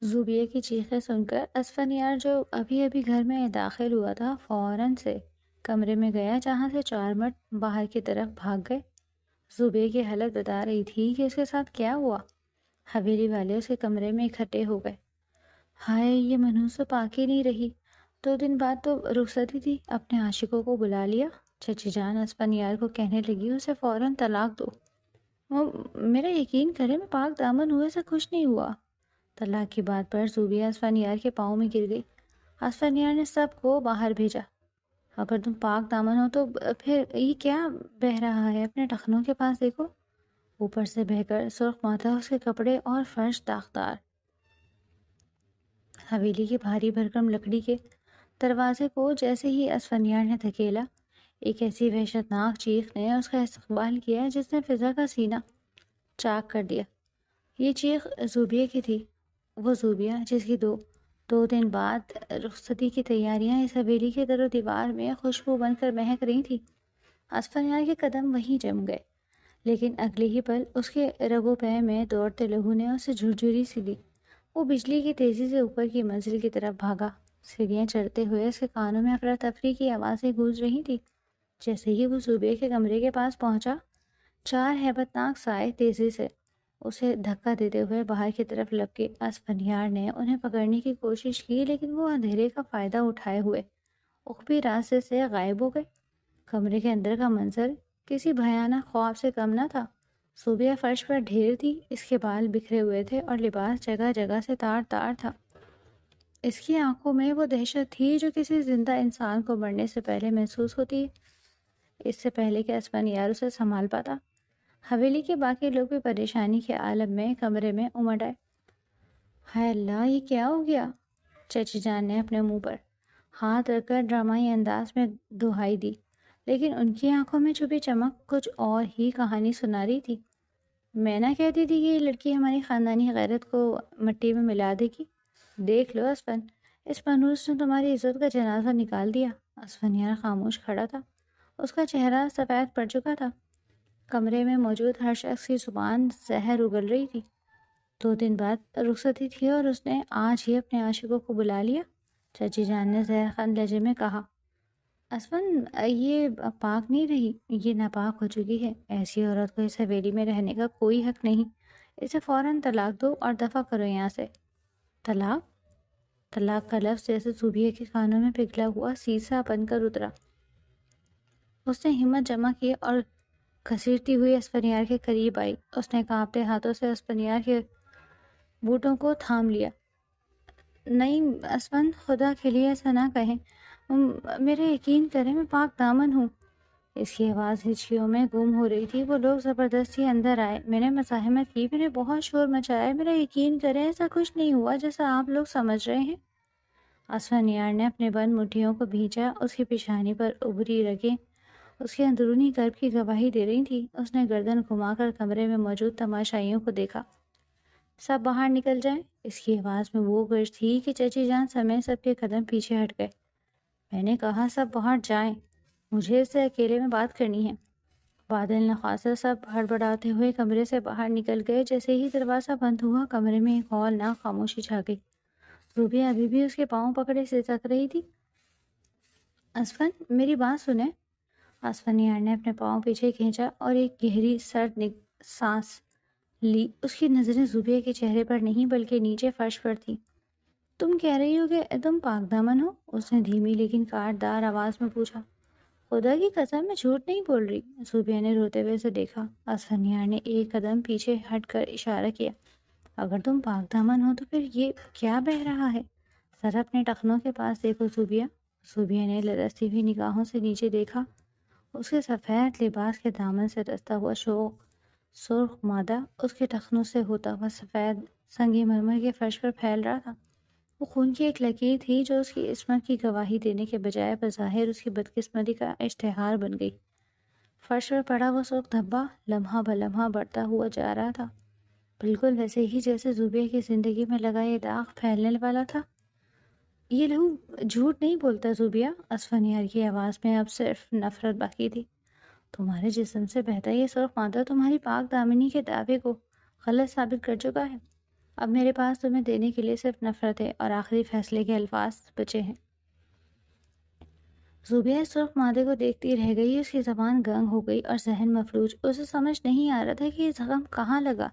زوبیہ کی چیخیں سن کر اسفندیار جو ابھی ابھی گھر میں داخل ہوا تھا فوراً سے کمرے میں گیا، جہاں سے 4 مرد باہر کی طرف بھاگ گئے۔ زوبیہ کی حالت بتا رہی تھی کہ اس کے ساتھ کیا ہوا۔ حویلی والے اس کے کمرے میں اکٹھے ہو گئے۔ ہائے، یہ منحوس تو پاک ہی نہیں رہی، 2 دن بعد تو رخصتی تھی، اپنے عاشقوں کو بلا لیا۔ چچی جان اسفندیار کو کہنے لگی، اسے فوراً طلاق دو۔ وہ میرا یقین کرے، میں پاک دامن ہوئے سے خوش نہیں ہوا۔ طلاق کی بات پر زوبیہ اسفندیار کے پاؤں میں گر گئی۔ اسفندیار نے سب کو باہر بھیجا۔ اگر تم پاک دامن ہو تو پھر یہ کیا بہہ رہا ہے؟ اپنے ٹخنوں کے پاس دیکھو۔ اوپر سے بہہ کر سرخ ماتھا، اس کے کپڑے اور فرش داغدار۔ حویلی کی بھاری بھرکم لکڑی کے دروازے کو جیسے ہی اسفندیار نے دھکیلا، ایک ایسی وحشتناک چیخ نے اس کا استقبال کیا جس نے فضا کا سینہ چاک کر دیا۔ یہ چیخ زوبیہ کی تھی، وہ زوبیہ جس کی دو دن بعد رخصتی کی تیاریاں اس حویلی کے در و دیوار میں خوشبو بن کر مہک رہی تھی۔ اسفندیار کے قدم وہیں جم گئے، لیکن اگلے ہی پل اس کے رگو پے میں دوڑتے لہو نے اسے جھرجھری سی دی۔ وہ بجلی کی تیزی سے اوپر کی منزل کی طرف بھاگا۔ سیڑھیاں چڑھتے ہوئے اس کے کانوں میں افراتفری کی آوازیں گونج رہی تھی۔ جیسے ہی وہ زوبیہ کے کمرے کے پاس پہنچا، 4 ہیبتناک سائے تیزی سے اسے دھکا دیتے ہوئے باہر کی طرف لپکے۔ اسفندیار نے انہیں پکڑنے کی کوشش کی، لیکن وہ اندھیرے کا فائدہ اٹھائے ہوئے اخفی راستے سے غائب ہو گئے۔ کمرے کے اندر کا منظر کسی بھیانک خواب سے کم نہ تھا۔ زوبیہ فرش پر ڈھیر تھی، اس کے بال بکھرے ہوئے تھے اور لباس جگہ جگہ سے تار تار تھا۔ اس کی آنکھوں میں وہ دہشت تھی جو کسی زندہ انسان کو مرنے سے پہلے محسوس ہوتی ہے۔ اس سے پہلے کہ اسفندیار اسے سنبھال پاتا، حویلی کے باقی لوگ بھی پریشانی کے عالم میں کمرے میں امڑ آئے۔ ہائے اللہ، یہ کیا ہو گیا؟ چچی جان نے اپنے منہ پر ہاتھ رکھ کر ڈرامائی انداز میں دہائی دی، لیکن ان کی آنکھوں میں چھپی چمک کچھ اور ہی کہانی سنا رہی تھی۔ میں نہ کہتی تھی کہ یہ لڑکی ہماری خاندانی غیرت کو مٹی میں ملا دے گی؟ دیکھ لو اسفن، اس منحوس نے تمہاری عزت کا جنازہ نکال دیا۔ اسفندیار خاموش کھڑا تھا، اس کا چہرہ سفید پڑ چکا تھا۔ کمرے میں موجود ہر شخص کی زبان زہر اگل رہی تھی۔ 2 دن بعد رخصتی تھی اور اس نے آج ہی اپنے عاشقوں کو بلا لیا۔ چچی جان نے زہر خند لہجے میں کہا، اسفن، یہ پاک نہیں رہی، یہ ناپاک ہو چکی ہے۔ ایسی عورت کو اس حویلی میں رہنے کا کوئی حق نہیں۔ اسے فوراً طلاق دو اور دفع کرو یہاں سے۔ طلاق؟ طلاق کا لفظ جیسے زوبیہ کے کانوں میں پگھلا ہوا سیسا بن کر اترا۔ اس نے ہمت جمع کی اور گھسیٹتی ہوئی اسفندیار کے قریب آئی۔ اس نے کانپتے ہاتھوں سے اسفندیار کے بوٹوں کو تھام لیا۔ نہیں اسفند، خدا کے لیے ایسا نہ کہیں، میرا یقین کریں، میں پاک دامن ہوں۔ اس کی آواز ہچکیوں میں گم ہو رہی تھی۔ وہ لوگ زبردستی اندر آئے، میں نے مزاحمت کی، میں نے بہت شور مچایا، میرا یقین کریں ایسا کچھ نہیں ہوا جیسا آپ لوگ سمجھ رہے ہیں۔ اسفندیار نے اپنے بند مٹھیوں کو بھینچا، اس کی پیشانی پر ابری رگیں اس کے اندرونی قلب کی گواہی دے رہی تھی۔ اس نے گردن گھما کر کمرے میں موجود تماشائیوں کو دیکھا۔ سب باہر نکل جائیں۔ اس کی آواز میں وہ گرج تھی کہ چچی جان سمیت سب کے قدم پیچھے ہٹ گئے۔ میں نے کہا سب باہر جائیں، مجھے اس سے اکیلے میں بات کرنی ہے۔ بادل نخاسا سب ہڑبڑاتے ہوئے کمرے سے باہر نکل گئے۔ جیسے ہی دروازہ بند ہوا، کمرے میں ایک ہولناک خاموشی چھا گئی۔ زوبیہ ابھی بھی اس کے پاؤں پکڑے سسک رہی تھی۔ اسفن، میری بات سنیں۔ اسفندیار نے اپنے پاؤں پیچھے کھینچا اور ایک گہری سرد سانس لی۔ اس کی نظریں زوبیہ کے چہرے پر نہیں بلکہ نیچے فرش پر تھیں۔ تم کہہ رہی ہو کہ تم پاک دامن ہو؟ اس نے دھیمی لیکن کاٹ دار آواز میں پوچھا۔ خدا کی قسم، میں جھوٹ نہیں بول رہی۔ زوبیہ نے روتے ہوئے اسے دیکھا۔ اسفندیار نے ایک قدم پیچھے ہٹ کر اشارہ کیا۔ اگر تم پاک دامن ہو تو پھر یہ کیا بہہ رہا ہے؟ ذرا اپنے ٹخنوں کے پاس دیکھو زوبیہ۔ زوبیہ نے لرزتی ہوئی نگاہوں سے نیچے دیکھا۔ اس کے سفید لباس کے دامن سے رستا ہوا سرخ مادہ اس کے ٹخنوں سے ہوتا ہوا سفید سنگ مرمر کے فرش پر پھیل رہا تھا۔ وہ خون کی ایک لکیر تھی جو اس کی عصمت کی گواہی دینے کے بجائے بظاہر اس کی بدقسمتی کا اشتہار بن گئی۔ فرش پر پڑا وہ سرخ دھبا لمحہ بلمحہ بڑھتا ہوا جا رہا تھا، بالکل ویسے ہی جیسے زوبیہ کی زندگی میں لگا یہ داغ پھیلنے والا تھا۔ یہ لہو جھوٹ نہیں بولتا زوبیہ۔ اسفندیار کی آواز میں اب صرف نفرت باقی تھی۔ تمہارے جسم سے بہتا یہ سرخ مادہ تمہاری پاک دامنی کے دعوے کو غلط ثابت کر چکا ہے۔ اب میرے پاس تمہیں دینے کے لیے صرف نفرت ہے اور آخری فیصلے کے الفاظ بچے ہیں۔ زوبیہ سرخ مادے کو دیکھتی رہ گئی، اس کی زبان گنگ ہو گئی اور ذہن مفلوج۔ اسے سمجھ نہیں آ رہا تھا کہ یہ زخم کہاں لگا،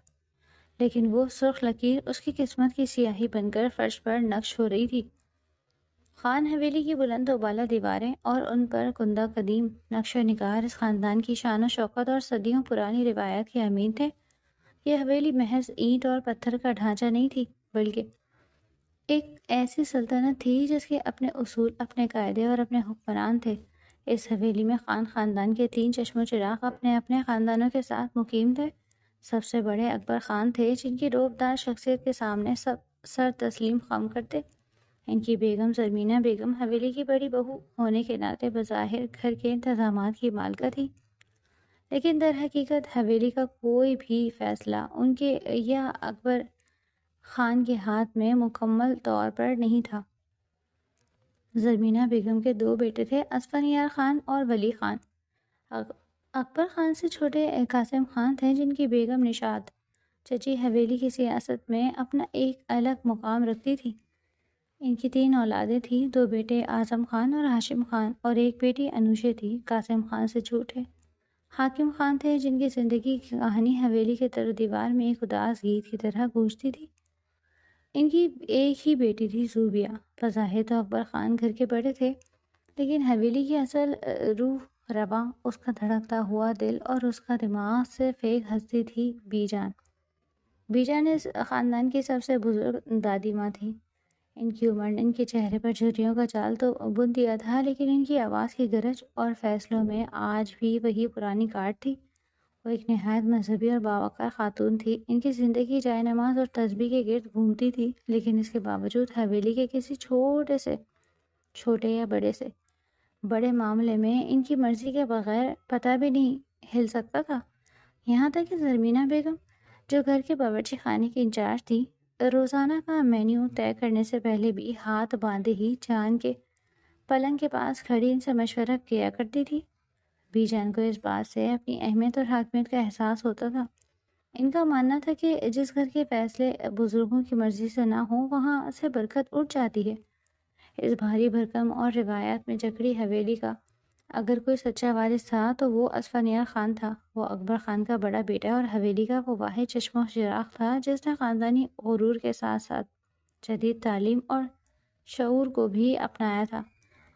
لیکن وہ سرخ لکیر اس کی قسمت کی سیاہی بن کر فرش پر نقش ہو رہی تھی۔ خان حویلی کی بلند و بالا دیواریں اور ان پر کندہ قدیم نقش و نگار اس خاندان کی شان و شوکت اور صدیوں پرانی روایت کے امین تھے۔ یہ حویلی محض اینٹ اور پتھر کا ڈھانچہ نہیں تھی، بلکہ ایک ایسی سلطنت تھی جس کے اپنے اصول، اپنے قاعدے اور اپنے حکمران تھے۔ اس حویلی میں خاندان کے 3 چشم و چراغ اپنے اپنے خاندانوں کے ساتھ مقیم تھے۔ سب سے بڑے اکبر خان تھے، جن کی روبدار شخصیت کے سامنے سب سر تسلیم خم کرتے۔ ان کی بیگم زرمینہ بیگم حویلی کی بڑی بہو ہونے کے ناطے بظاہر گھر کے انتظامات کی مالکہ تھی، لیکن در حقیقت حویلی کا کوئی بھی فیصلہ ان کے یا اکبر خان کے ہاتھ میں مکمل طور پر نہیں تھا۔ زرمینہ بیگم کے 2 بیٹے تھے، اسفندیار خان اور ولی خان۔ اکبر خان سے چھوٹے قاسم خان تھے، جن کی بیگم نشاط چچی حویلی کی سیاست میں اپنا ایک الگ مقام رکھتی تھی۔ ان کی 3 اولادیں تھیں، 2 بیٹے اعظم خان اور ہاشم خان اور ایک بیٹی انوشے تھی۔ قاسم خان سے چھوٹے حاکم خان تھے، جن کی زندگی کی کہانی حویلی کے در و دیوار میں ایک اداس گیت کی طرح گونجتی تھی۔ ان کی ایک ہی بیٹی تھی، زوبیہ۔ بظاہر تو اکبر خان گھر کے بڑے تھے، لیکن حویلی کی اصل روح رواں، اس کا دھڑکتا ہوا دل اور اس کا دماغ صرف ایک ہستی تھی، بی جان۔ بی جان اس خاندان کی سب سے بزرگ دادی ماں تھی۔ ان کی عمر نے ان کے چہرے پر جھریوں کا جال تو بن دیا تھا، لیکن ان کی آواز کی گرج اور فیصلوں میں آج بھی وہی پرانی کاٹ تھی۔ وہ ایک نہایت مذہبی اور باوقار خاتون تھی۔ ان کی زندگی جائے نماز اور تسبیح کے گرد گھومتی تھی، لیکن اس کے باوجود حویلی کے کسی چھوٹے یا بڑے معاملے میں ان کی مرضی کے بغیر پتہ بھی نہیں ہل سکتا تھا۔ یہاں تک کہ زرمینہ بیگم، جو گھر کے باورچی خانے کی انچارج تھی، روزانہ کا مینیو طے کرنے سے پہلے بھی ہاتھ باندھے ہی جان کے پلنگ کے پاس کھڑی ان سے مشورہ کیا کرتی تھی۔ بی جان کو اس بات سے اپنی اہمیت اور حاکمیت کا احساس ہوتا تھا۔ ان کا ماننا تھا کہ جس گھر کے فیصلے بزرگوں کی مرضی سے نہ ہوں، وہاں سے برکت اٹھ جاتی ہے۔ اس بھاری بھرکم اور روایات میں جکڑی حویلی کا اگر کوئی سچا وارث تھا تو وہ اسفندیار خان تھا۔ وہ اکبر خان کا بڑا بیٹا اور حویلی کا وہ واحد چشم و چراغ تھا جس نے خاندانی غرور کے ساتھ ساتھ جدید تعلیم اور شعور کو بھی اپنایا تھا۔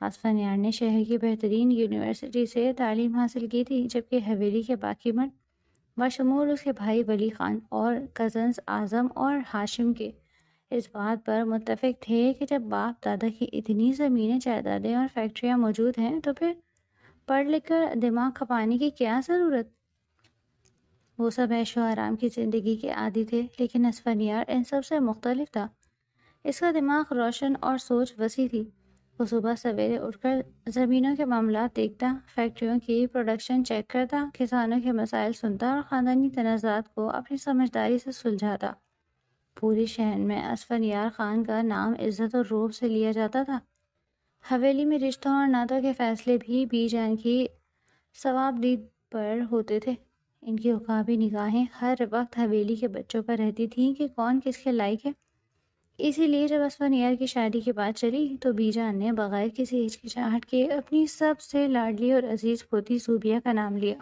اسفندیار نے شہر کی بہترین یونیورسٹی سے تعلیم حاصل کی تھی، جبکہ حویلی کے باقی مرد بشمول اس کے بھائی ولی خان اور کزنز اعظم اور ہاشم کے اس بات پر متفق تھے کہ جب باپ دادا کی اتنی زمینیں، جائیدادیں اور فیکٹریاں موجود ہیں تو پھر پڑھ لکھ کر دماغ کھپانے کی کیا ضرورت۔ وہ سب عیش و آرام کی زندگی کے عادی تھے، لیکن اسفندیار ان سب سے مختلف تھا۔ اس کا دماغ روشن اور سوچ وسیع تھی۔ وہ صبح سویرے اٹھ کر زمینوں کے معاملات دیکھتا، فیکٹریوں کی پروڈکشن چیک کرتا، کسانوں کے مسائل سنتا اور خاندانی تنازعات کو اپنی سمجھداری سے سلجھاتا۔ پورے شہر میں اسفندیار خان کا نام عزت اور رعب سے لیا جاتا تھا۔ حویلی میں رشتوں اور نعتوں کے فیصلے بھی بی جان کی ثوابدید پر ہوتے تھے۔ ان کی عقابی نگاہیں ہر وقت حویلی کے بچوں پر رہتی تھیں کہ کون کس کے لائق ہے۔ اسی لیے جب اسفندیار کی شادی کی بات چلی تو بی جان نے بغیر کسی ہچکچاہٹ کے اپنی سب سے لاڈلی اور عزیز پوتی زوبیہ کا نام لیا۔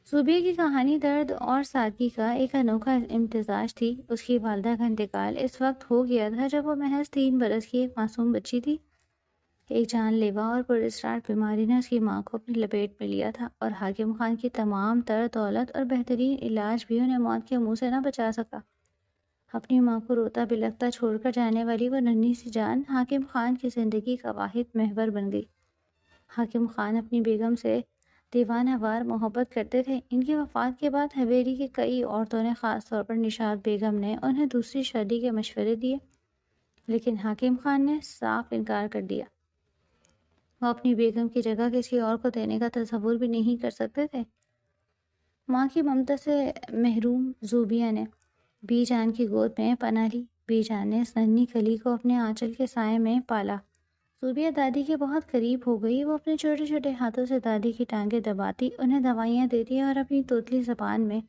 زوبیہ کی کہانی درد اور سادگی کا ایک انوکھا امتزاج تھی۔ اس کی والدہ کا انتقال اس وقت ہو گیا تھا جب وہ محض 3 برس کی ایک معصوم بچی تھی۔ ایک جان لیوا اور پراسرار بیماری نے اس کی ماں کو اپنی لپیٹ میں لیا تھا، اور حاکم خان کی تمام تر دولت اور بہترین علاج بھی انہیں موت کے منہ سے نہ بچا سکا۔ اپنی ماں کو روتا بلکتا چھوڑ کر جانے والی وہ ننھی سی جان حاکم خان کی زندگی کا واحد محور بن گئی۔ حاکم خان اپنی بیگم سے دیوانہ وار محبت کرتے تھے۔ ان کی وفات کے بعد حویلی کی کئی عورتوں نے، خاص طور پر نشاط بیگم نے، انہیں دوسری شادی کے مشورے دیے، لیکن حاکم خان نے صاف انکار کر دیا۔ وہ اپنی بیگم کی جگہ کسی اور کو دینے کا تصور بھی نہیں کر سکتے تھے۔ ماں کی ممتا سے محروم زوبیہ نے بی جان کی گود میں پناہ لی۔ بی جان نے اس ننھی کلی کو اپنے آنچل کے سائے میں پالا۔ زوبیہ دادی کے بہت قریب ہو گئی۔ وہ اپنے چھوٹے چھوٹے ہاتھوں سے دادی کی ٹانگیں دباتی، انہیں دوائیاں دیتی اور اپنی توتلی زبان میں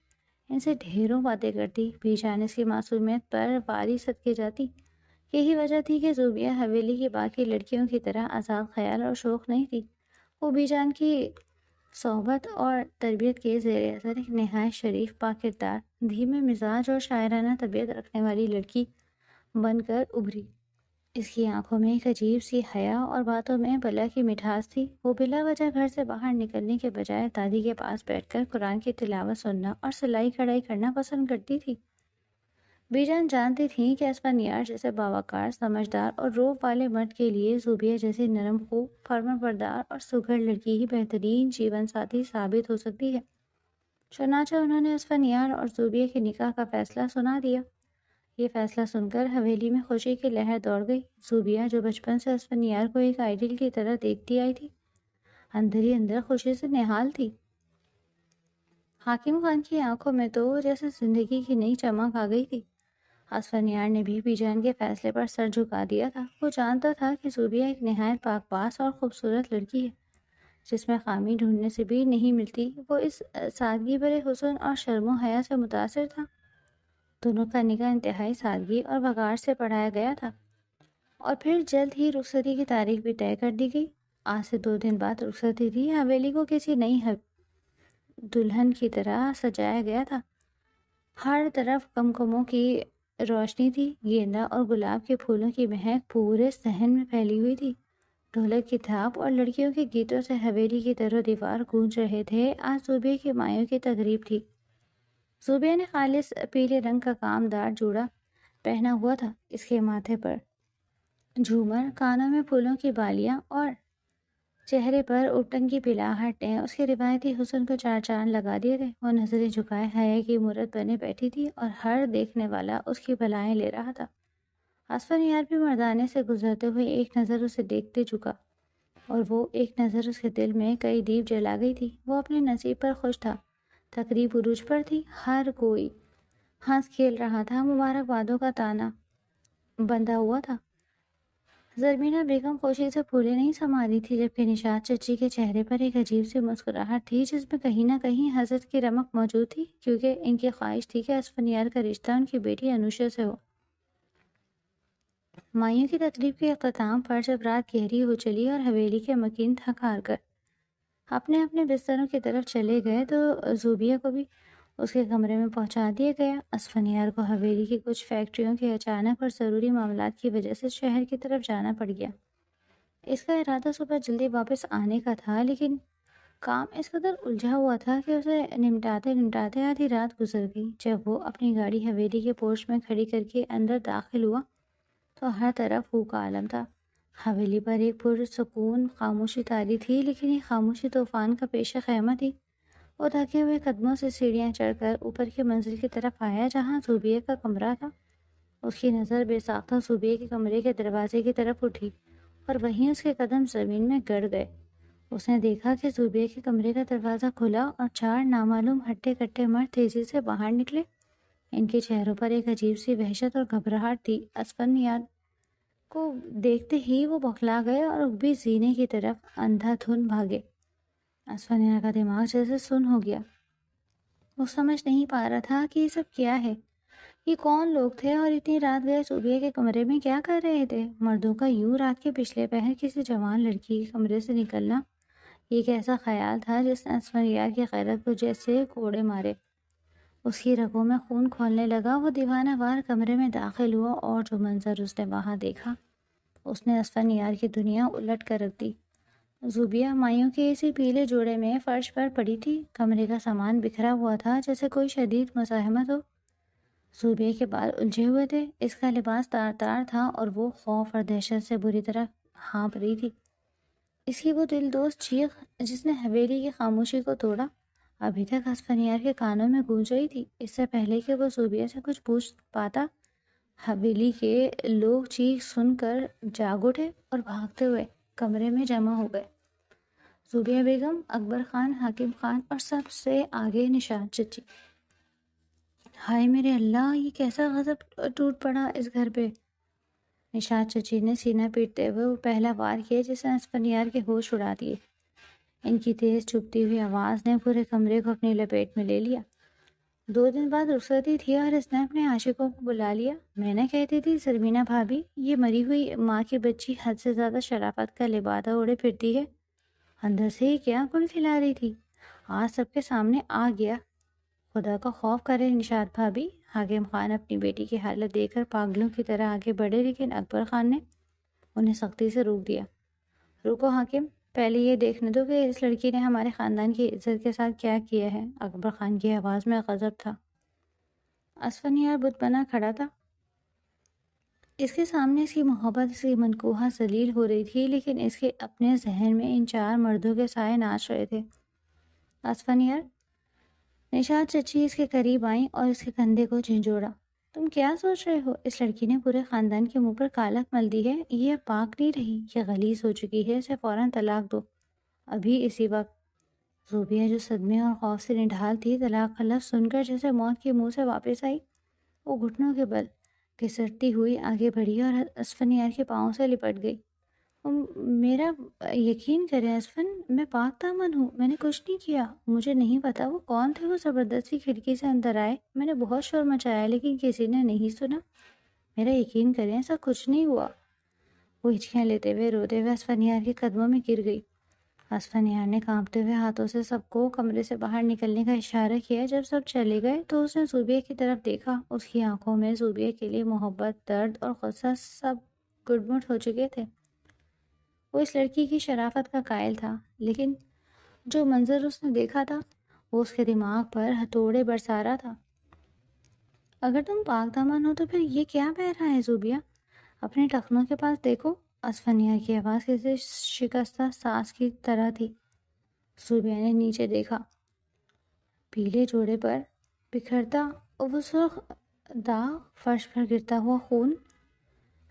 ان سے ڈھیروں باتیں کرتی، بی جان اس کی معصومیت پر واری صدقے جاتی۔ یہی وجہ تھی کہ زوبیہ حویلی کی باقی لڑکیوں کی طرح آزاد خیال اور شوق نہیں تھی۔ وہ بی جان کی صحبت اور تربیت کے زیر اثر ایک نہایت شریف، پاکردار، دھیمے مزاج اور شاعرانہ طبیعت رکھنے والی لڑکی بن کر ابھری۔ اس کی آنکھوں میں ایک عجیب سی حیا اور باتوں میں بلا کی مٹھاس تھی۔ وہ بلا وجہ گھر سے باہر نکلنے کے بجائے دادی کے پاس بیٹھ کر قرآن کی تلاوت سننا اور سلائی کڑھائی کرنا پسند کرتی تھی۔ بی جان جانتی تھیں کہ اسفندیار جیسے باوقار، سمجھدار اور روب والے مرد کے لیے زوبیہ جیسی نرم خو، فرمانبردار اور سگھڑ لڑکی ہی بہترین جیون ساتھی ثابت ہو سکتی ہے۔ چنانچہ انہوں نے اسفندیار اور زوبیہ کے نکاح کا فیصلہ سنا دیا۔ یہ فیصلہ سن کر حویلی میں خوشی کی لہر دوڑ گئی۔ زوبیہ جو بچپن سے اسفندیار کو ایک آئیڈل کی طرح دیکھتی آئی تھی، اندر ہی اندر خوشی سے نہال تھی۔ حاکم خان کی آنکھوں میں تو جیسے زندگی کی نئی چمک آ گئی تھی۔ اسفندیار نے بھی بی جان کے فیصلے پر سر جھکا دیا تھا۔ وہ جانتا تھا کہ زوبیہ ایک نہایت پاک باز اور خوبصورت لڑکی ہے، جس میں خامی ڈھونڈنے سے بھی نہیں ملتی۔ وہ اس سادگی بھرے حسن اور شرم و حیا سے متاثر تھا۔ دونوں کا نکاح انتہائی سادگی اور وقار سے پڑھایا گیا تھا، اور پھر جلد ہی رخصتی کی تاریخ بھی طے کر دی گئی۔ آج سے 2 دن بعد رخصتی تھی۔ حویلی کو کسی نئی دلہن کی طرح سجایا گیا تھا۔ ہر طرف کمکموں کی روشنی تھی۔ گیندا اور گلاب کے پھولوں کی مہک پورے صحن میں پھیلی ہوئی تھی۔ ڈھولک کی تھاپ اور لڑکیوں کے گیتوں سے حویلی کی در و دیوار گونج رہے تھے۔ آج زوبیہ کی مایوں کی تقریب تھی۔ زوبیہ نے خالص پیلے رنگ کا کامدار جوڑا پہنا ہوا تھا۔ اس کے ماتھے پر جھومر، کانوں میں پھولوں کی بالیاں اور چہرے پر اٹن کی پلاہٹ نے اس کے روایتی حسن کو 4 چاند لگا دیے تھے۔ وہ نظریں جھکائے حیا کی مورت بنے بیٹھی تھی اور ہر دیکھنے والا اس کی بلائیں لے رہا تھا۔ اسفندیار بھی مردانے سے گزرتے ہوئے ایک نظر اسے دیکھتے جھکا، اور وہ ایک نظر اس کے دل میں کئی دیپ جلا گئی تھی۔ وہ اپنے نصیب پر خوش تھا۔ تقریب عروج پر تھی۔ ہر کوئی ہنس کھیل رہا تھا۔ مبارکبادوں کا تانا بندھا ہوا تھا۔ زرمینہ بیگم خوشی سے پھولے نہیں سما رہی تھی، جبکہ نشاط چچی کے چہرے پر ایک عجیب سی مسکراہٹ تھی، جس میں کہیں نہ کہیں حسد کی رمق موجود تھی، کیونکہ ان کی خواہش تھی کہ اسفندیار کا رشتہ ان کی بیٹی انوشا سے ہو۔ مائیوں کی تقریب کے اختتام پر جب رات گہری ہو چلی اور حویلی کے مکین تھک ہار کر اپنے اپنے بستروں کی طرف چلے گئے، تو زوبیہ کو بھی اس کے کمرے میں پہنچا دیا گیا۔ اسفندیار کو حویلی کی کچھ فیکٹریوں کے اچانک اور ضروری معاملات کی وجہ سے شہر کی طرف جانا پڑ گیا۔ اس کا ارادہ صبح جلدی واپس آنے کا تھا، لیکن کام اس قدر الجھا ہوا تھا کہ اسے نمٹاتے آدھی رات گزر گئی۔ جب وہ اپنی گاڑی حویلی کے پورچ میں کھڑی کر کے اندر داخل ہوا تو ہر طرف ہو کا عالم تھا۔ حویلی پر ایک پرسکون خاموشی طاری تھی، لیکن یہ خاموشی طوفان کا پیش خیمہ تھی۔ وہ تھکے ہوئے قدموں سے سیڑھیاں چڑھ کر اوپر کی منزل کی طرف آیا، جہاں زوبیہ کا کمرہ تھا۔ اس کی نظر بے ساختہ زوبیہ کے کمرے کے دروازے کی طرف اٹھی، اور وہیں اس کے قدم زمین میں گڑ گئے۔ اس نے دیکھا کہ زوبیہ کے کمرے کا دروازہ کھلا اور 4 نامعلوم ہٹے کٹے مرد تیزی سے باہر نکلے۔ ان کے چہروں پر ایک عجیب سی وحشت اور گھبراہٹ تھی۔ اسفندیار کو دیکھتے ہی وہ بوکھلا گئے اور اگبی زینے کی طرف اندھا دھند بھاگے۔ اسفندیار کا دماغ جیسے سن ہو گیا۔ وہ سمجھ نہیں پا رہا تھا کہ یہ سب کیا ہے، یہ کون لوگ تھے، اور اتنی رات گئے زوبیہ کے کمرے میں کیا کر رہے تھے۔ مردوں کا یوں رات کے پچھلے پہر کسی جوان لڑکی کے کمرے سے نکلنا، یہ ایک ایسا خیال تھا جس نے اسفندیار کی غیرت کو جیسے کوڑے مارے۔ اس کی رگوں میں خون کھولنے لگا۔ وہ دیوانہ وار کمرے میں داخل ہوا، اور جو منظر اس نے وہاں دیکھا اس نے اسفندیار کی دنیا الٹ کر رکھ دی۔ زوبیہ مائیوں کے اسی پیلے جوڑے میں فرش پر پڑی تھی۔ کمرے کا سامان بکھرا ہوا تھا، جیسے کوئی شدید مزاحمت ہو۔ زوبیہ کے بال الجھے ہوئے تھے، اس کا لباس تار تار تھا، اور وہ خوف اور دہشت سے بری طرح ہانپ رہی تھی۔ اس کی وہ دل دوست چیخ جس نے حویلی کی خاموشی کو توڑا، ابھی تک اسفندیار کے کانوں میں گونج رہی تھی۔ اس سے پہلے کہ وہ زوبیہ سے کچھ پوچھ پاتا، حویلی کے لوگ چیخ سن کر جاگ اٹھے اور بھاگتے ہوئے کمرے میں جمع ہو گئے۔ زوبیہ بیگم، اکبر خان، حاکم خان اور سب سے آگے نشاط چچی۔ ہائے میرے اللہ، یہ کیسا غضب ٹوٹ پڑا اس گھر پہ۔ نشاط چچی نے سینہ پیٹتے ہوئے وہ پہلا وار کیا جس نے اسفندیار کے ہوش اڑا دیے۔ ان کی تیز چبھتی ہوئی آواز نے پورے کمرے کو اپنی لپیٹ میں لے لیا۔ 2 دن بعد رخصتی تھی اور اس نے اپنے عاشقوں کو بلا لیا۔ میں نہ کہتی تھی زرمینہ بھابھی، یہ مری ہوئی ماں کی بچی حد سے زیادہ شرافت کا لبادہ اوڑھے پھرتی ہے۔ اندر سے ہی کیا گل کھلا رہی تھی، آج سب کے سامنے آ گیا۔ خدا کا خوف کرے نشاد بھابھی۔ حاکم خان اپنی بیٹی کی حالت دیکھ کر پاگلوں کی طرح آگے بڑھے، لیکن اکبر خان نے انہیں سختی سے روک دیا۔ رکو حاکم، پہلے یہ دیکھنے دو کہ اس لڑکی نے ہمارے خاندان کی عزت کے ساتھ کیا کیا ہے۔ اکبر خان کی آواز میں غضب تھا۔ اسفندیار بت بنا کھڑا تھا۔ اس کے سامنے اس کی محبت، اس کی منقوہہ ذلیل ہو رہی تھی، لیکن اس کے اپنے ذہن میں ان 4 مردوں کے سائے ناچ رہے تھے۔ اسفندیار، نشاد چچی اس کے قریب آئیں اور اس کے کندھے کو جھنجھوڑا۔ تم کیا سوچ رہے ہو؟ اس لڑکی نے پورے خاندان کے منہ پر کالک مل دی ہے، یہ اب پاک نہیں رہی، یہ غلیظ ہو چکی ہے، اسے فوراً طلاق دو، ابھی اسی وقت۔ زوبیہ جو صدمے اور خوف سے نڈھال تھی، طلاق کا لفظ سن کر جیسے موت کے منہ سے واپس آئی۔ وہ گھٹنوں کے بل گھسٹتی ہوئی آگے بڑھی اور اسفندیار کے پاؤں سے لپٹ گئی۔ میرا یقین کریں اسفن، میں پاک دامن ہوں، میں نے کچھ نہیں کیا، مجھے نہیں پتا وہ کون تھے۔ وہ زبردستی کھڑکی سے اندر آئے، میں نے بہت شور مچایا لیکن کسی نے نہیں سنا، میرا یقین کریں ایسا کچھ نہیں ہوا۔ وہ ہچکیاں لیتے ہوئے روتے ہوئے اسفندیار کے قدموں میں گر گئی۔ اسفندیار نے کانپتے ہوئے ہاتھوں سے سب کو کمرے سے باہر نکلنے کا اشارہ کیا۔ جب سب چلے گئے تو اس نے زوبیہ کی طرف دیکھا۔ اس کی آنکھوں میں زوبیہ کے لیے محبت، درد اور غصہ سب گڈمٹ ہو چکے تھے۔ وہ اس لڑکی کی شرافت کا قائل تھا، لیکن جو منظر اس نے دیکھا تھا وہ اس کے دماغ پر ہتھوڑے برسا رہا تھا۔ اگر تم پاک دامن ہو تو پھر یہ کیا بہہ رہا ہے زوبیہ؟ اپنے ٹخنوں کے پاس دیکھو۔ اسفندیار کی آواز کسی شکستہ ساز کی طرح تھی۔ زوبیہ نے نیچے دیکھا۔ پیلے جوڑے پر بکھرتا وہ سرخ داغ، فرش پر گرتا ہوا خون،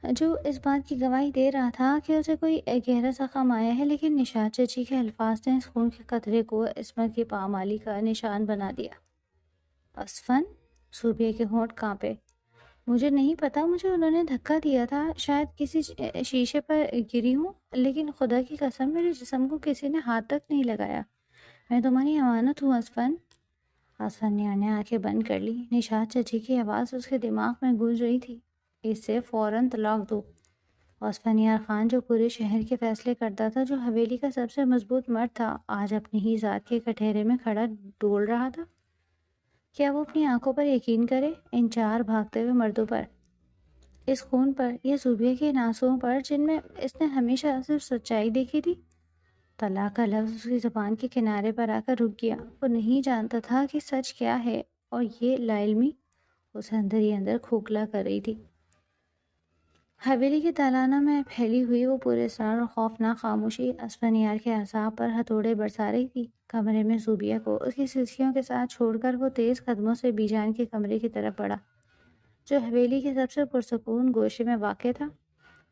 جو اس بات کی گواہی دے رہا تھا کہ اسے کوئی گہرا زخم آیا ہے، لیکن نشاد چچی کے الفاظ نے اس خون کے قطرے کو عصمت کی پامالی کا نشان بنا دیا۔ اسفن، زوبیہ کے ہونٹ کانپے۔ مجھے نہیں پتا، مجھے انہوں نے دھکا دیا تھا، شاید کسی شیشے پر گری ہوں، لیکن خدا کی قسم میرے جسم کو کسی نے ہاتھ تک نہیں لگایا، میں تمہاری امانت ہوں اسفن۔ اسفندیار نے آنکھیں بند کر لی۔ نشاد چچی کی آواز اس کے دماغ میں گونج رہی تھی، اس سے فوراً طلاق دو۔ اسفندیار خان جو پورے شہر کے فیصلے کرتا تھا، جو حویلی کا سب سے مضبوط مرد تھا، آج اپنی ہی ذات کے کٹہرے میں کھڑا ڈول رہا تھا۔ کیا وہ اپنی آنکھوں پر یقین کرے؟ ان 4 بھاگتے ہوئے مردوں پر، اس خون پر، یہ زوبیہ کے ناسوں پر جن میں اس نے ہمیشہ صرف سچائی دیکھی تھی؟ طلاق کا لفظ اس کی زبان کے کنارے پر آ کر رک گیا۔ وہ نہیں جانتا تھا کہ سچ کیا ہے، اور یہ لا علمی اسے اندر ہی اندر کھوکھلا کر رہی تھی۔ حویلی کے دالانوں میں پھیلی ہوئی وہ پورے اسرار اور خوفناک خاموشی اسفندیار کے اعصاب پر ہتھوڑے برسا رہی تھی۔ کمرے میں زوبیہ کو اس کی سرخیوں کے ساتھ چھوڑ کر وہ تیز قدموں سے بی جان کے کمرے کی طرف بڑھا، جو حویلی کے سب سے پرسکون گوشے میں واقع تھا۔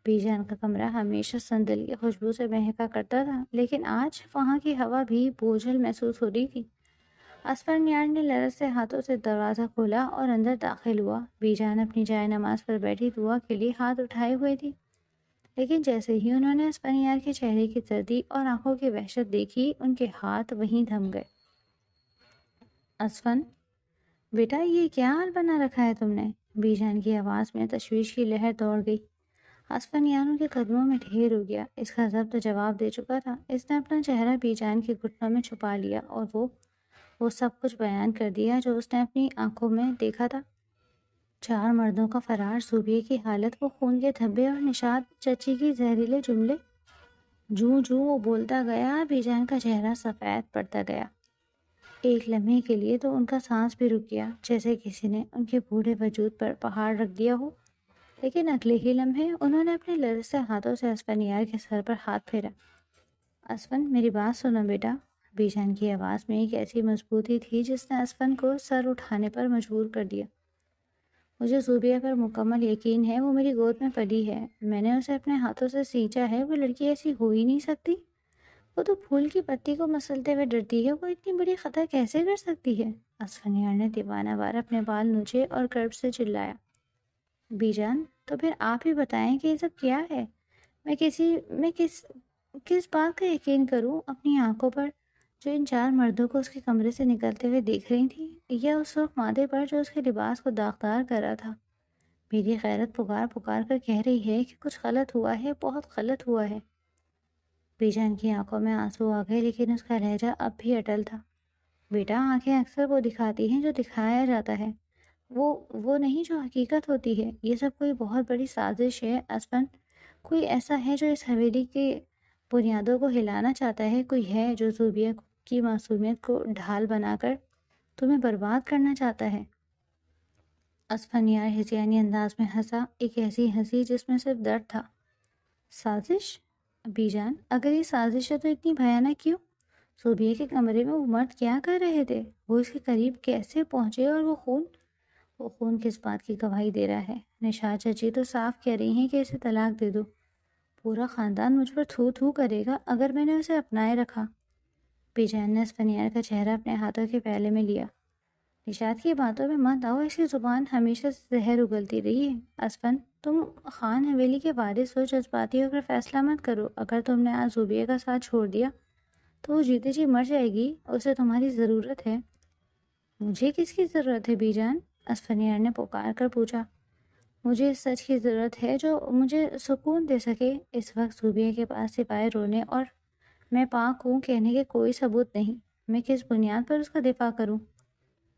بی جان کا کمرہ ہمیشہ سندل کی خوشبو سے مہکا کرتا تھا، لیکن آج وہاں کی ہوا بھی بوجھل محسوس ہو رہی تھی۔ اسفندیار نے لرزتے ہاتھوں سے دروازہ کھولا اور اندر داخل ہوا۔ بی جان اپنی جائے نماز پر بیٹھی دعا کے لیے ہاتھ اٹھائے ہوئے تھی، لیکن جیسے ہی انہوں نے اسفندیار کے چہرے کی زردی اور آنکھوں کی وحشت دیکھی، ان کے ہاتھ وہیں تھم گئے۔ اسفن بیٹا، یہ کیا حال بنا رکھا ہے تم نے؟ بی جان کی آواز میں تشویش کی لہر دوڑ گئی۔ اسفندیار ان کے قدموں میں ڈھیر ہو گیا۔ اس کا ضبط جواب دے چکا تھا۔ اس نے اپنا چہرہ بی جان کے گھٹنوں میں چھپا لیا اور وہ سب کچھ بیان کر دیا جو اس نے اپنی آنکھوں میں دیکھا تھا۔ 4 مردوں کا فرار، زوبیہ کی حالت، وہ خون کے دھبے اور نشاد چچی کی زہریلے جملے۔ جوں جوں وہ بولتا گیا، بی جان کا چہرہ سفید پڑتا گیا۔ ایک لمحے کے لیے تو ان کا سانس بھی رک گیا، جیسے کسی نے ان کے بوڑھے وجود پر پہاڑ رکھ دیا ہو، لیکن اگلے ہی لمحے انہوں نے اپنے لرزتے ہاتھوں سے اسفندیار کے سر پر ہاتھ پھیرا۔ اسفن، میری بات سنو بیٹا۔ بی جان کی آواز میں ایک ایسی مضبوطی تھی جس نے اسفن کو سر اٹھانے پر مجبور کر دیا۔ مجھے زوبیہ پر مکمل یقین ہے، وہ میری گود میں پلی ہے، میں نے اسے اپنے ہاتھوں سے سینچا ہے، وہ لڑکی ایسی ہو ہی نہیں سکتی، وہ تو پھول کی پتی کو مسلتے ہوئے ڈرتی ہے، وہ اتنی بڑی خطا کیسے کر سکتی ہے؟ اسفندیار نے دیوانہ وار اپنے بال نوچے اور کرب سے چلایا۔ بی جان، تو پھر آپ ہی بتائیں کہ یہ سب کیا ہے؟ میں کس بات کا یقین کروں؟ اپنی آنکھوں پر جو ان 4 مردوں کو اس کے کمرے سے نکلتے ہوئے دیکھ رہی تھیں، یا اس سرخ مادے پر جو اس کے لباس کو داغدار کر رہا تھا؟ میری غیرت پکار پکار کر کہہ رہی ہے کہ کچھ غلط ہوا ہے، بہت غلط ہوا ہے۔ بی جان کی آنکھوں میں آنسو آ گئے، لیکن اس کا لہجہ اب بھی اٹل تھا۔ بیٹا، آنکھیں اکثر وہ دکھاتی ہیں جو دکھایا جاتا ہے، وہ نہیں جو حقیقت ہوتی ہے۔ یہ سب کوئی بہت بڑی سازش ہے اسفن۔ کوئی ایسا ہے جو اس حویلی کی بنیادوں کو ہلانا چاہتا ہے، کوئی ہے جو زوبیہ کی معصومیت کو ڈھال بنا کر تمہیں برباد کرنا چاہتا ہے۔ اسفن یار ہذیانی انداز میں ہنسا، ایک ایسی ہنسی جس میں صرف درد تھا۔ سازش؟ بی جان، اگر یہ سازش ہے تو اتنی بھیانک کیوں؟ زوبیہ کے کمرے میں وہ مرد کیا کر رہے تھے؟ وہ اس کے قریب کیسے پہنچے؟ اور وہ خون کس بات کی گواہی دے رہا ہے؟ نشاد چچی تو صاف کہہ رہی ہیں کہ اسے طلاق دے دو۔ پورا خاندان مجھ پر تھو تھو کرے گا اگر میں نے اسے اپنائے رکھا۔ بی جان نے اسفنیار کا چہرہ اپنے ہاتھوں کے پھیلے میں لیا۔ نشاد کی باتوں میں مت آؤ، اس کی زبان ہمیشہ سے زہر اگلتی رہی ہے۔ اسفن، تم خان حویلی کے وارث ہو، جذباتی ہو کر فیصلہ مت کرو۔ اگر تم نے آج زوبیہ کا ساتھ چھوڑ دیا تو وہ جیتے جی مر جائے گی، اسے تمہاری ضرورت ہے۔ مجھے کس کی ضرورت ہے بی جان؟ اسفنیار نے پکار کر پوچھا۔ مجھے اس سچ کی ضرورت ہے جو مجھے سکون دے سکے۔ اس وقت زوبیہ کے پاس سوائے رونے اور میں پاک ہوں کہنے کے کوئی ثبوت نہیں۔ میں کس بنیاد پر اس کا دفاع کروں؟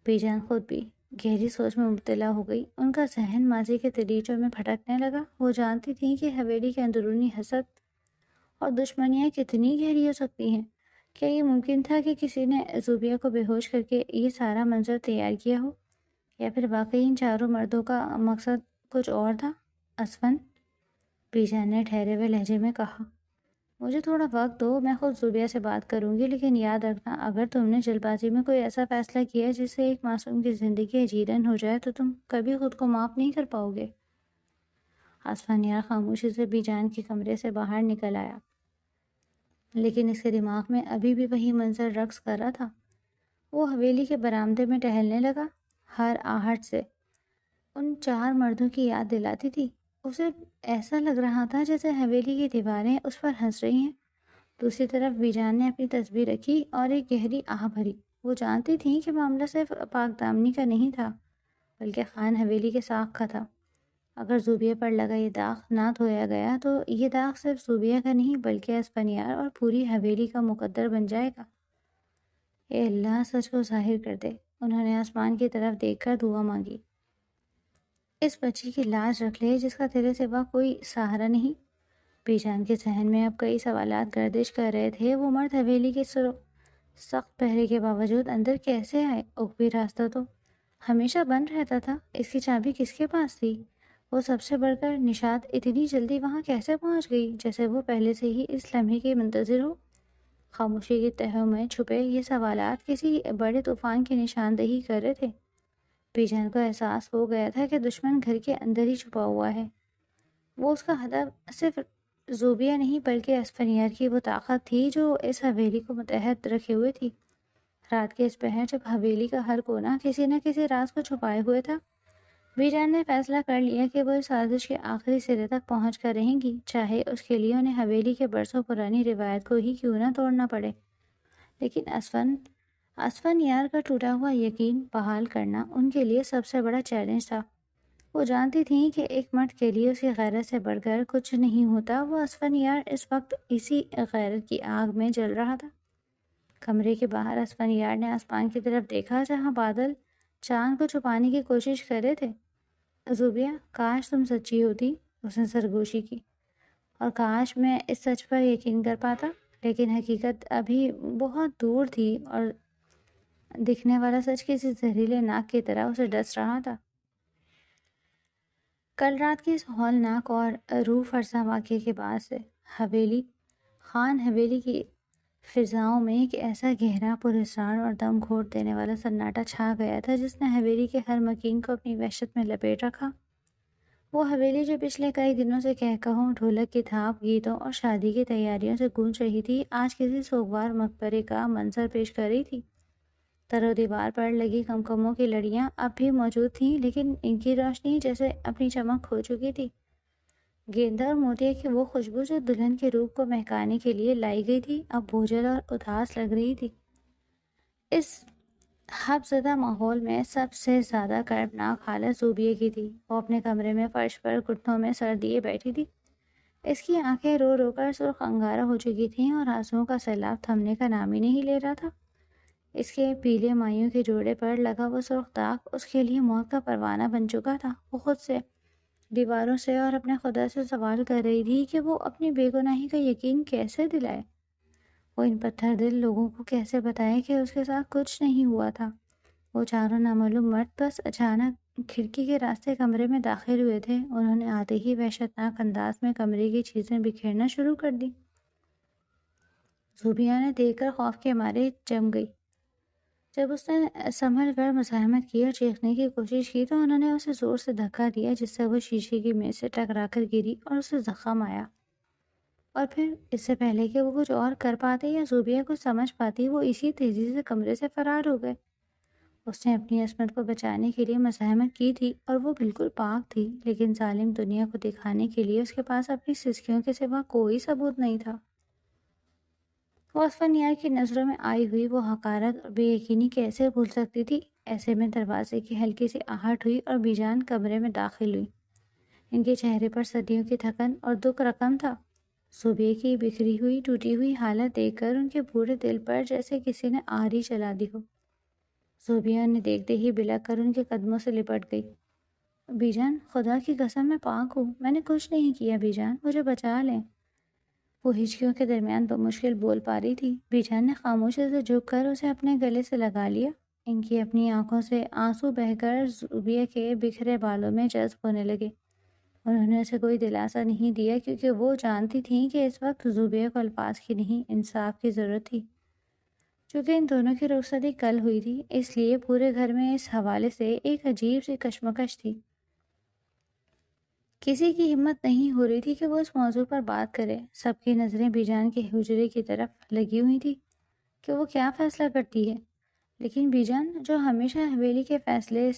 بی جان خود بھی گہری سوچ میں مبتلا ہو گئی۔ ان کا ذہن ماضی کے دریچوں میں بھٹکنے لگا۔ وہ جانتی تھیں کہ حویلی کے اندرونی حسد اور دشمنیاں کتنی گہری ہو سکتی ہیں۔ کیا یہ ممکن تھا کہ کسی نے زوبیہ کو بے ہوش کر کے یہ سارا منظر تیار کیا ہو، یا پھر واقعی ان 4 مردوں کا مقصد کچھ اور تھا؟ اسفن، بی جان نے ٹھہرے ہوئے لہجے میں کہا، مجھے تھوڑا وقت دو، میں خود زوبیہ سے بات کروں گی، لیکن یاد رکھنا اگر تم نے جلد بازی میں کوئی ایسا فیصلہ کیا جس سے ایک معصوم کی زندگی اجیرن ہو جائے تو تم کبھی خود کو معاف نہیں کر پاؤ گے۔ اسفن یار خاموشی سے بی جان کے کمرے سے باہر نکل آیا، لیکن اس کے دماغ میں ابھی بھی وہی منظر رقص کر رہا تھا۔ وہ حویلی کے برآمدے میں ٹہلنے لگا، ہر آہٹ سے ان 4 مردوں کی یاد دلاتی تھی۔ اسے ایسا لگ رہا تھا جیسے حویلی کی دیواریں اس پر ہنس رہی ہیں۔ دوسری طرف بی جان نے اپنی تسبیح رکھی اور ایک گہری آہ بھری۔ وہ جانتی تھیں کہ معاملہ صرف پاک دامنی کا نہیں تھا، بلکہ خان حویلی کے ساکھ کا تھا۔ اگر زوبیہ پر لگا یہ داغ نہ دھویا گیا تو یہ داغ صرف زوبیہ کا نہیں بلکہ اسفنیار اور پوری حویلی کا مقدر بن جائے گا۔ اے اللہ، سچ کو ظاہر کر دے۔ انہوں نے آسمان کی طرف دیکھ کر دعا مانگی۔ اس بچی کی لاج رکھ لے جس کا تیرے سوا کوئی سہارا نہیں۔ بی جان کے ذہن میں اب کئی سوالات گردش کر رہے تھے۔ وہ مرد حویلی کے سخت پہرے کے باوجود اندر کیسے آئے؟ اوپری راستہ تو ہمیشہ بند رہتا تھا، اس کی چابی کس کے پاس تھی؟ وہ سب سے بڑھ کر نشاد اتنی جلدی وہاں کیسے پہنچ گئی، جیسے وہ پہلے سے ہی اس لمحے کی منتظر ہو؟ خاموشی کی تہوں میں چھپے یہ سوالات کسی بڑے طوفان کی نشاندہی کر رہے تھے۔ بی جان کو احساس ہو گیا تھا کہ دشمن گھر کے اندر ہی چھپا ہوا ہے۔ وہ اس کا ہدف صرف زوبیہ نہیں بلکہ اسفنیار کی وہ طاقت تھی جو اس حویلی کو متحد رکھے ہوئے تھی۔ رات کے اس پہر جب حویلی کا ہر کونا کسی نہ کسی راز کو چھپائے ہوئے تھا، بی جان نے فیصلہ کر لیا کہ وہ اس سازش کے آخری سرے تک پہنچ کر رہیں گی، چاہے اس کے لیے انہیں حویلی کے برسوں پرانی روایت کو ہی کیوں نہ توڑنا پڑے۔ لیکن اسفن یار کا ٹوٹا ہوا یقین بحال کرنا ان کے لیے سب سے بڑا چیلنج تھا۔ وہ جانتی تھیں کہ ایک مرد کے لیے اس کی غیرت سے بڑھ کر کچھ نہیں ہوتا۔ وہ اسفن یار اس وقت اسی غیرت کی آگ میں جل رہا تھا۔ کمرے کے باہر اسفن یار نے آسمان کی طرف دیکھا جہاں بادل چاند کو چھپانے کی کوشش کر رہے تھے۔ زوبیہ، کاش تم سچی ہوتی، اس نے سرگوشی کی، اور کاش میں اس سچ پر یقین کر پاتا، لیکن حقیقت ابھی بہت دور تھی اور دکھنے والا سچ کسی زہریلے ناک کی طرح اسے ڈس رہا تھا۔ کل رات کے اس ہولناک اور روح فرسا واقعے کے بعد سے خان حویلی کی فضاؤں میں ایک ایسا گہرا، پراسرار اور دم گھوٹ دینے والا سناٹا چھا گیا تھا جس نے حویلی کے ہر مکین کو اپنی وحشت میں لپیٹ رکھا۔ وہ حویلی جو پچھلے کئی دنوں سے کہکہوں، ڈھولک کی تھاپ، گیتوں اور شادی کی تیاریوں سے گونج رہی تھی، آج کسی سوگوار مقبرے کا منظر پیش کر رہی تھی۔ در و دیوار پر لگی کمکموں کی لڑیاں اب بھی موجود تھیں، لیکن ان کی روشنی جیسے اپنی چمک کھو چکی تھی۔ گیندا اور موتیا کی وہ خوشبو جو دلہن کے روپ کو مہکانے کے لیے لائی گئی تھی اب بوجھل اور اداس لگ رہی تھی۔ اس حفظدہ ماحول میں سب سے زیادہ کربناک حالت زوبیہ کی تھی۔ وہ اپنے کمرے میں فرش پر گھٹنوں میں سر دیے بیٹھی تھی۔ اس کی آنکھیں رو رو کر سرخ انگارہ ہو چکی تھیں اور آنسوؤں کا سیلاب تھمنے کا نام ہی نہیں لے رہا تھا۔ اس کے پیلے مائیوں کے جوڑے پر لگا وہ سرخ داغ اس کے لیے موت کا پروانہ بن چکا تھا۔ وہ خود سے، دیواروں سے اور اپنے خدا سے سوال کر رہی تھی کہ وہ اپنی بے گناہی کا یقین کیسے دلائے۔ وہ ان پتھر دل لوگوں کو کیسے بتائے کہ اس کے ساتھ کچھ نہیں ہوا تھا۔ وہ چاروں نامعلوم مرد بس اچانک کھڑکی کے راستے کمرے میں داخل ہوئے تھے۔ انہوں نے آتے ہی وحشتناک انداز میں کمرے کی چیزیں بکھیرنا شروع کر دی۔ زوبیہ نے دیکھ کر خوف کے مارے جم گئی۔ جب اس نے سنبھل کر مزاحمت کی اور چیخنے کی کوشش کی تو انہوں نے اسے زور سے دھکا دیا، جس سے وہ شیشے کی میز سے ٹکرا کر گری اور اسے زخم آیا۔ اور پھر اس سے پہلے کہ وہ کچھ اور کر پاتے یا زوبیہ کو سمجھ پاتی، وہ اسی تیزی سے کمرے سے فرار ہو گئے۔ اس نے اپنی عصمت کو بچانے کے لیے مزاحمت کی تھی اور وہ بالکل پاک تھی، لیکن ظالم دنیا کو دکھانے کے لیے اس کے پاس اپنی سسکیوں کے سوا کوئی ثبوت نہیں تھا۔ وہ اسفندیار کی نظروں میں آئی ہوئی وہ حقارت اور بے یقینی کیسے بھول سکتی تھی؟ ایسے میں دروازے کی ہلکی سی آہٹ ہوئی اور بیجان کمرے میں داخل ہوئی۔ ان کے چہرے پر صدیوں کی تھکن اور دکھ رقم تھا۔ زوبیہ کی بکھری ہوئی ٹوٹی ہوئی حالت دیکھ کر ان کے بوڑھے دل پر جیسے کسی نے آری چلا دی ہو۔ زوبیہ نے دیکھتے ہی بلک کر ان کے قدموں سے لپٹ گئی۔ بیجان، خدا کی قسم میں پاک ہوں، میں نے کچھ نہیں کیا بیجان، مجھے بچا لیں۔ وہ ہچکیوں کے درمیان بمشکل بول پا رہی تھی۔ بیجان نے خاموشی سے جھک کر اسے اپنے گلے سے لگا لیا۔ ان کی اپنی آنکھوں سے آنسو بہہ کر زوبیہ کے بکھرے بالوں میں جذب ہونے لگے۔ انہوں نے اسے کوئی دلاسا نہیں دیا کیونکہ وہ جانتی تھیں کہ اس وقت زوبیہ کو الفاظ کی نہیں، انصاف کی ضرورت تھی۔ چونکہ ان دونوں کی رخصتی کل ہوئی تھی، اس لیے پورے گھر میں اس حوالے سے ایک عجیب سی کشمکش تھی۔ کسی کی ہمت نہیں ہو رہی تھی کہ وہ اس موضوع پر بات کرے۔ سب کی نظریں بیجان کے حجرے کی طرف لگی ہوئی تھی کہ وہ کیا فیصلہ کرتی ہے۔ لیکن بیجان، جو ہمیشہ حویلی کے فیصلے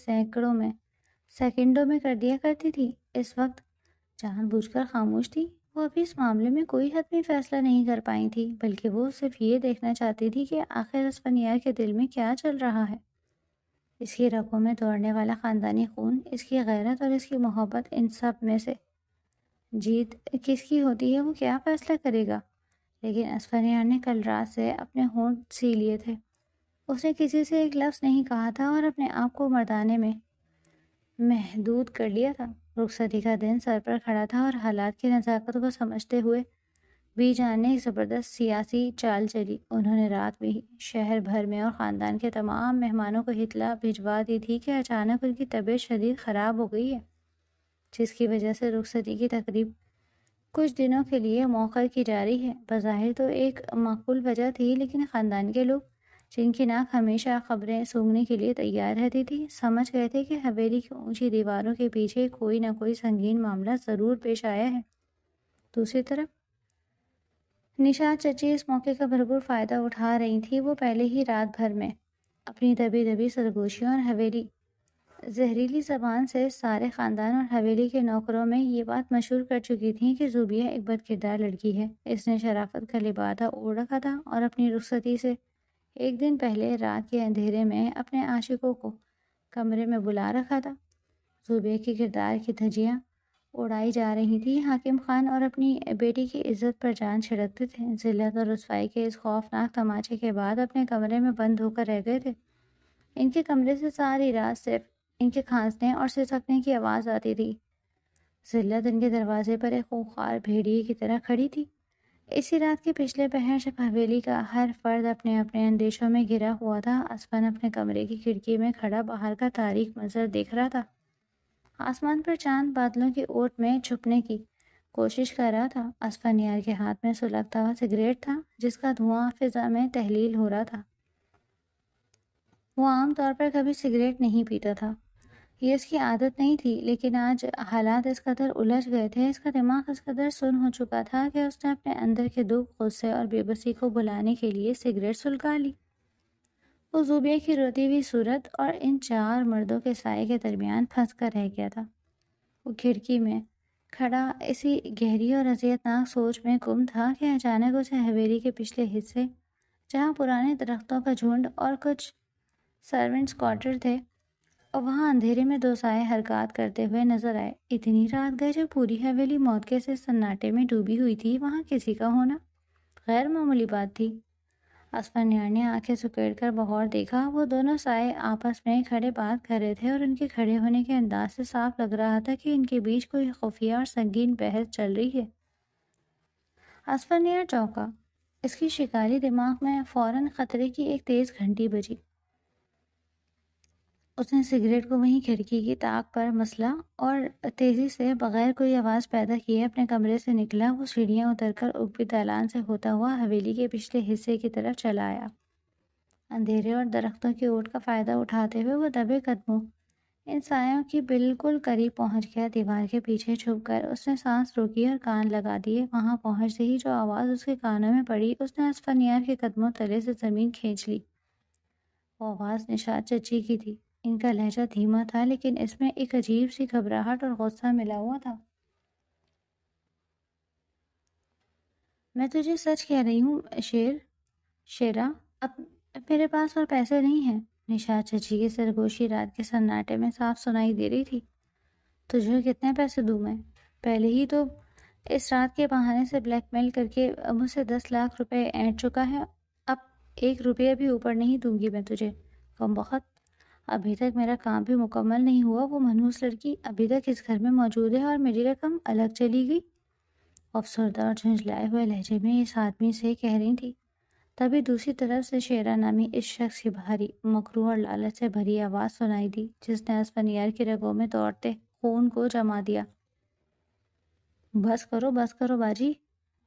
سیکنڈوں میں کر دیا کرتی تھی، اس وقت جان بوجھ کر خاموش تھی۔ وہ ابھی اس معاملے میں کوئی حتمی فیصلہ نہیں کر پائی تھی، بلکہ وہ صرف یہ دیکھنا چاہتی تھی کہ آخر اسفندیار کے دل میں کیا چل رہا ہے۔ اس کی رگوں میں دوڑنے والا خاندانی خون، اس کی غیرت اور اس کی محبت، ان سب میں سے جیت کس کی ہوتی ہے، وہ کیا فیصلہ کرے گا؟ لیکن اسفندیار نے کل رات سے اپنے ہونٹ سی لیے تھے۔ اس نے کسی سے ایک لفظ نہیں کہا تھا اور اپنے آپ کو مردانے میں محدود کر لیا تھا۔ رخصتی کا دن سر پر کھڑا تھا اور حالات کی نزاکت کو سمجھتے ہوئے بیجان نے ایک زبردست سیاسی چال چلی۔ انہوں نے رات میں ہی شہر بھر میں اور خاندان کے تمام مہمانوں کو اطلاع بھجوا دی تھی کہ اچانک ان کی طبیعت شدید خراب ہو گئی ہے، جس کی وجہ سے رخصتی کی تقریب کچھ دنوں کے لیے مؤخر کی جا رہی ہے۔ بظاہر تو ایک معقول وجہ تھی، لیکن خاندان کے لوگ، جن کی ناک ہمیشہ خبریں سونگھنے کے لیے تیار رہتی تھی، سمجھ گئے تھے کہ حویلی کی اونچی دیواروں کے پیچھے کوئی نہ کوئی سنگین معاملہ ضرور پیش آیا ہے۔ دوسری طرف نشاط چچی اس موقع کا بھرپور فائدہ اٹھا رہی تھی۔ وہ پہلے ہی رات بھر میں اپنی دبی دبی سرگوشیوں اور حویلی زہریلی زبان سے سارے خاندان اور حویلی کے نوکروں میں یہ بات مشہور کر چکی تھیں کہ زوبیہ ایک بد کردار لڑکی ہے۔ اس نے شرافت کا لبادہ اوڑھ رکھا تھا اور اپنی رخصتی سے ایک دن پہلے رات کے اندھیرے میں اپنے عاشقوں کو کمرے میں بلا رکھا تھا۔ زوبیہ کے کردار کی دھجیاں اڑائی جا رہی تھی۔ حاکم خان اور اپنی بیٹی کی عزت پر جان چھڑکتے تھے۔ ذلت اور رسوائی کے اس خوفناک تماچے کے بعد اپنے کمرے میں بند ہو کر رہ گئے تھے۔ ان کے کمرے سے ساری رات صرف ان کے کھانسنے اور سسکنے کی آواز آتی تھی۔ ذلت ان کے دروازے پر ایک خونخوار بھیڑیے کی طرح کھڑی تھی۔ اسی رات کے پچھلے پہر جب حویلی کا ہر فرد اپنے اپنے اندیشوں میں گھرا ہوا تھا، اسفن اپنے کمرے کی کھڑکی میں کھڑا باہر کا تاریک منظر دیکھ رہا تھا۔ آسمان پر چاند بادلوں کی اوٹ میں چھپنے کی کوشش کر رہا تھا۔ اسفندیار کے ہاتھ میں سلگتا ہوا سگریٹ تھا، جس کا دھواں فضا میں تحلیل ہو رہا تھا۔ وہ عام طور پر کبھی سگریٹ نہیں پیتا تھا، یہ اس کی عادت نہیں تھی، لیکن آج حالات اس قدر الجھ گئے تھے، اس کا دماغ اس قدر سن ہو چکا تھا کہ اس نے اپنے اندر کے دکھ، غصے اور بے بسی کو بھلانے کے لیے سگریٹ سلگا لی۔ وہ زوبیہ کی روتی ہوئی صورت اور ان چار مردوں کے سائے کے درمیان پھنس کر رہ گیا تھا۔ وہ کھڑکی میں کھڑا اسی گہری اور اذیتناک سوچ میں گم تھا کہ اچانک اسے حویلی کے پچھلے حصے جہاں پرانے درختوں کا جھنڈ اور کچھ سرونٹس کوارٹر تھے، اور وہاں اندھیرے میں دو سائے حرکات کرتے ہوئے نظر آئے۔ اتنی رات گئے جب پوری حویلی موت کے سے سناٹے میں ڈوبی ہوئی تھی، وہاں کسی کا ہونا غیر معمولی بات تھی۔ اسفندیار نے آنکھیں سکیڑ کر بغور دیکھا۔ وہ دونوں سائے آپس میں کھڑے بات کر رہے تھے، اور ان کے کھڑے ہونے کے انداز سے صاف لگ رہا تھا کہ ان کے بیچ کوئی خفیہ اور سنگین بحث چل رہی ہے۔ اسفندیار چونکا۔ اس کی شکاری دماغ میں فوراً خطرے کی ایک تیز گھنٹی بجی۔ اس نے سگریٹ کو وہیں کھڑکی کی طاق پر مسلا اور تیزی سے بغیر کوئی آواز پیدا کیے اپنے کمرے سے نکلا۔ وہ سیڑھیاں اتر کر اوپری دالان سے ہوتا ہوا حویلی کے پچھلے حصے کی طرف چلا آیا۔ اندھیرے اور درختوں کی اوٹ کا فائدہ اٹھاتے ہوئے وہ دبے قدموں ان سایوں کی بالکل قریب پہنچ گیا۔ دیوار کے پیچھے چھپ کر اس نے سانس روکی اور کان لگا دیے۔ وہاں پہنچتے ہی جو آواز اس کے کانوں میں پڑی، اس نے اسفندیار کے قدموں تلے سے زمین کھینچ لی۔ وہ آواز نشاط چچی کی تھی۔ ان کا لہجہ دھیما تھا، لیکن اس میں ایک عجیب سی گھبراہٹ اور غصہ ملا ہوا تھا۔ میں تجھے سچ کہہ رہی ہوں شیرا، اب میرے پاس اور پیسے نہیں ہیں۔ نشاط چچی کی سرگوشی رات کے سناٹے میں صاف سنائی دے رہی تھی۔ تجھے کتنے پیسے دوں میں؟ پہلے ہی تو اس رات کے بہانے سے بلیک میل کر کے مجھ سے 10 لاکھ روپے اینٹ چکا ہے۔ اب 1 روپیہ بھی اوپر نہیں دوں گی میں تجھے۔ کم بخت، ابھی تک میرا کام بھی مکمل نہیں ہوا۔ وہ منحوس لڑکی ابھی تک اس گھر میں موجود ہے اور میری رقم الگ چلی گئی۔ افسردہ اور جھنجھلائے ہوئے لہجے میں اس آدمی سے کہہ رہی تھی۔ تبھی دوسری طرف سے شیرا نامی اس شخص کی بھاری، مکروہ اور لالچ سے بھری آواز سنائی دی، جس نے اسفندیار کی رگوں میں دوڑتے خون کو جما دیا۔ بس کرو باجی،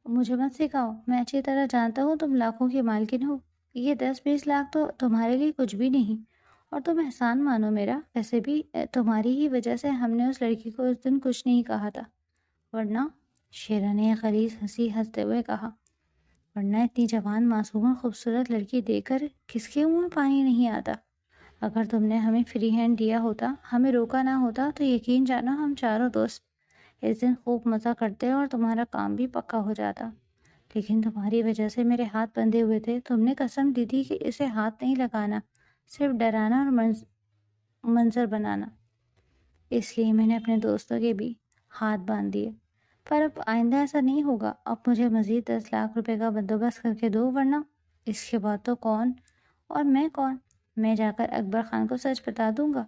مجھے مت سکھاؤ۔ میں اچھی طرح جانتا ہوں تم لاکھوں کی مالکن ہو۔ یہ 10-20 لاکھ تو تمہارے لیے کچھ بھی نہیں، اور تم احسان مانو میرا۔ ویسے بھی تمہاری ہی وجہ سے ہم نے اس لڑکی کو اس دن کچھ نہیں کہا تھا، ورنہ، شیرا نے ایک غلیظ ہنسی ہنستے ہوئے کہا، ورنہ اتنی جوان معصوم اور خوبصورت لڑکی دیکھ کر کس کے منہ میں پانی نہیں آتا۔ اگر تم نے ہمیں فری ہینڈ دیا ہوتا، ہمیں روکا نہ ہوتا، تو یقین جانو ہم چاروں دوست اس دن خوب مزہ کرتے اور تمہارا کام بھی پکا ہو جاتا۔ لیکن تمہاری وجہ سے میرے ہاتھ بندھے ہوئے تھے۔ تم نے قسم دی تھی کہ اسے ہاتھ نہیں لگانا، صرف ڈرانا اور منظر بنانا۔ اس لیے میں نے اپنے دوستوں کے بھی ہاتھ باندھ دیے۔ پر اب آئندہ ایسا نہیں ہوگا۔ اب مجھے مزید 10 لاکھ روپے کا بندوبست کر کے دو، ورنہ اس کے بعد تو کون اور میں کون؟ میں جا کر اکبر خان کو سچ بتا دوں گا۔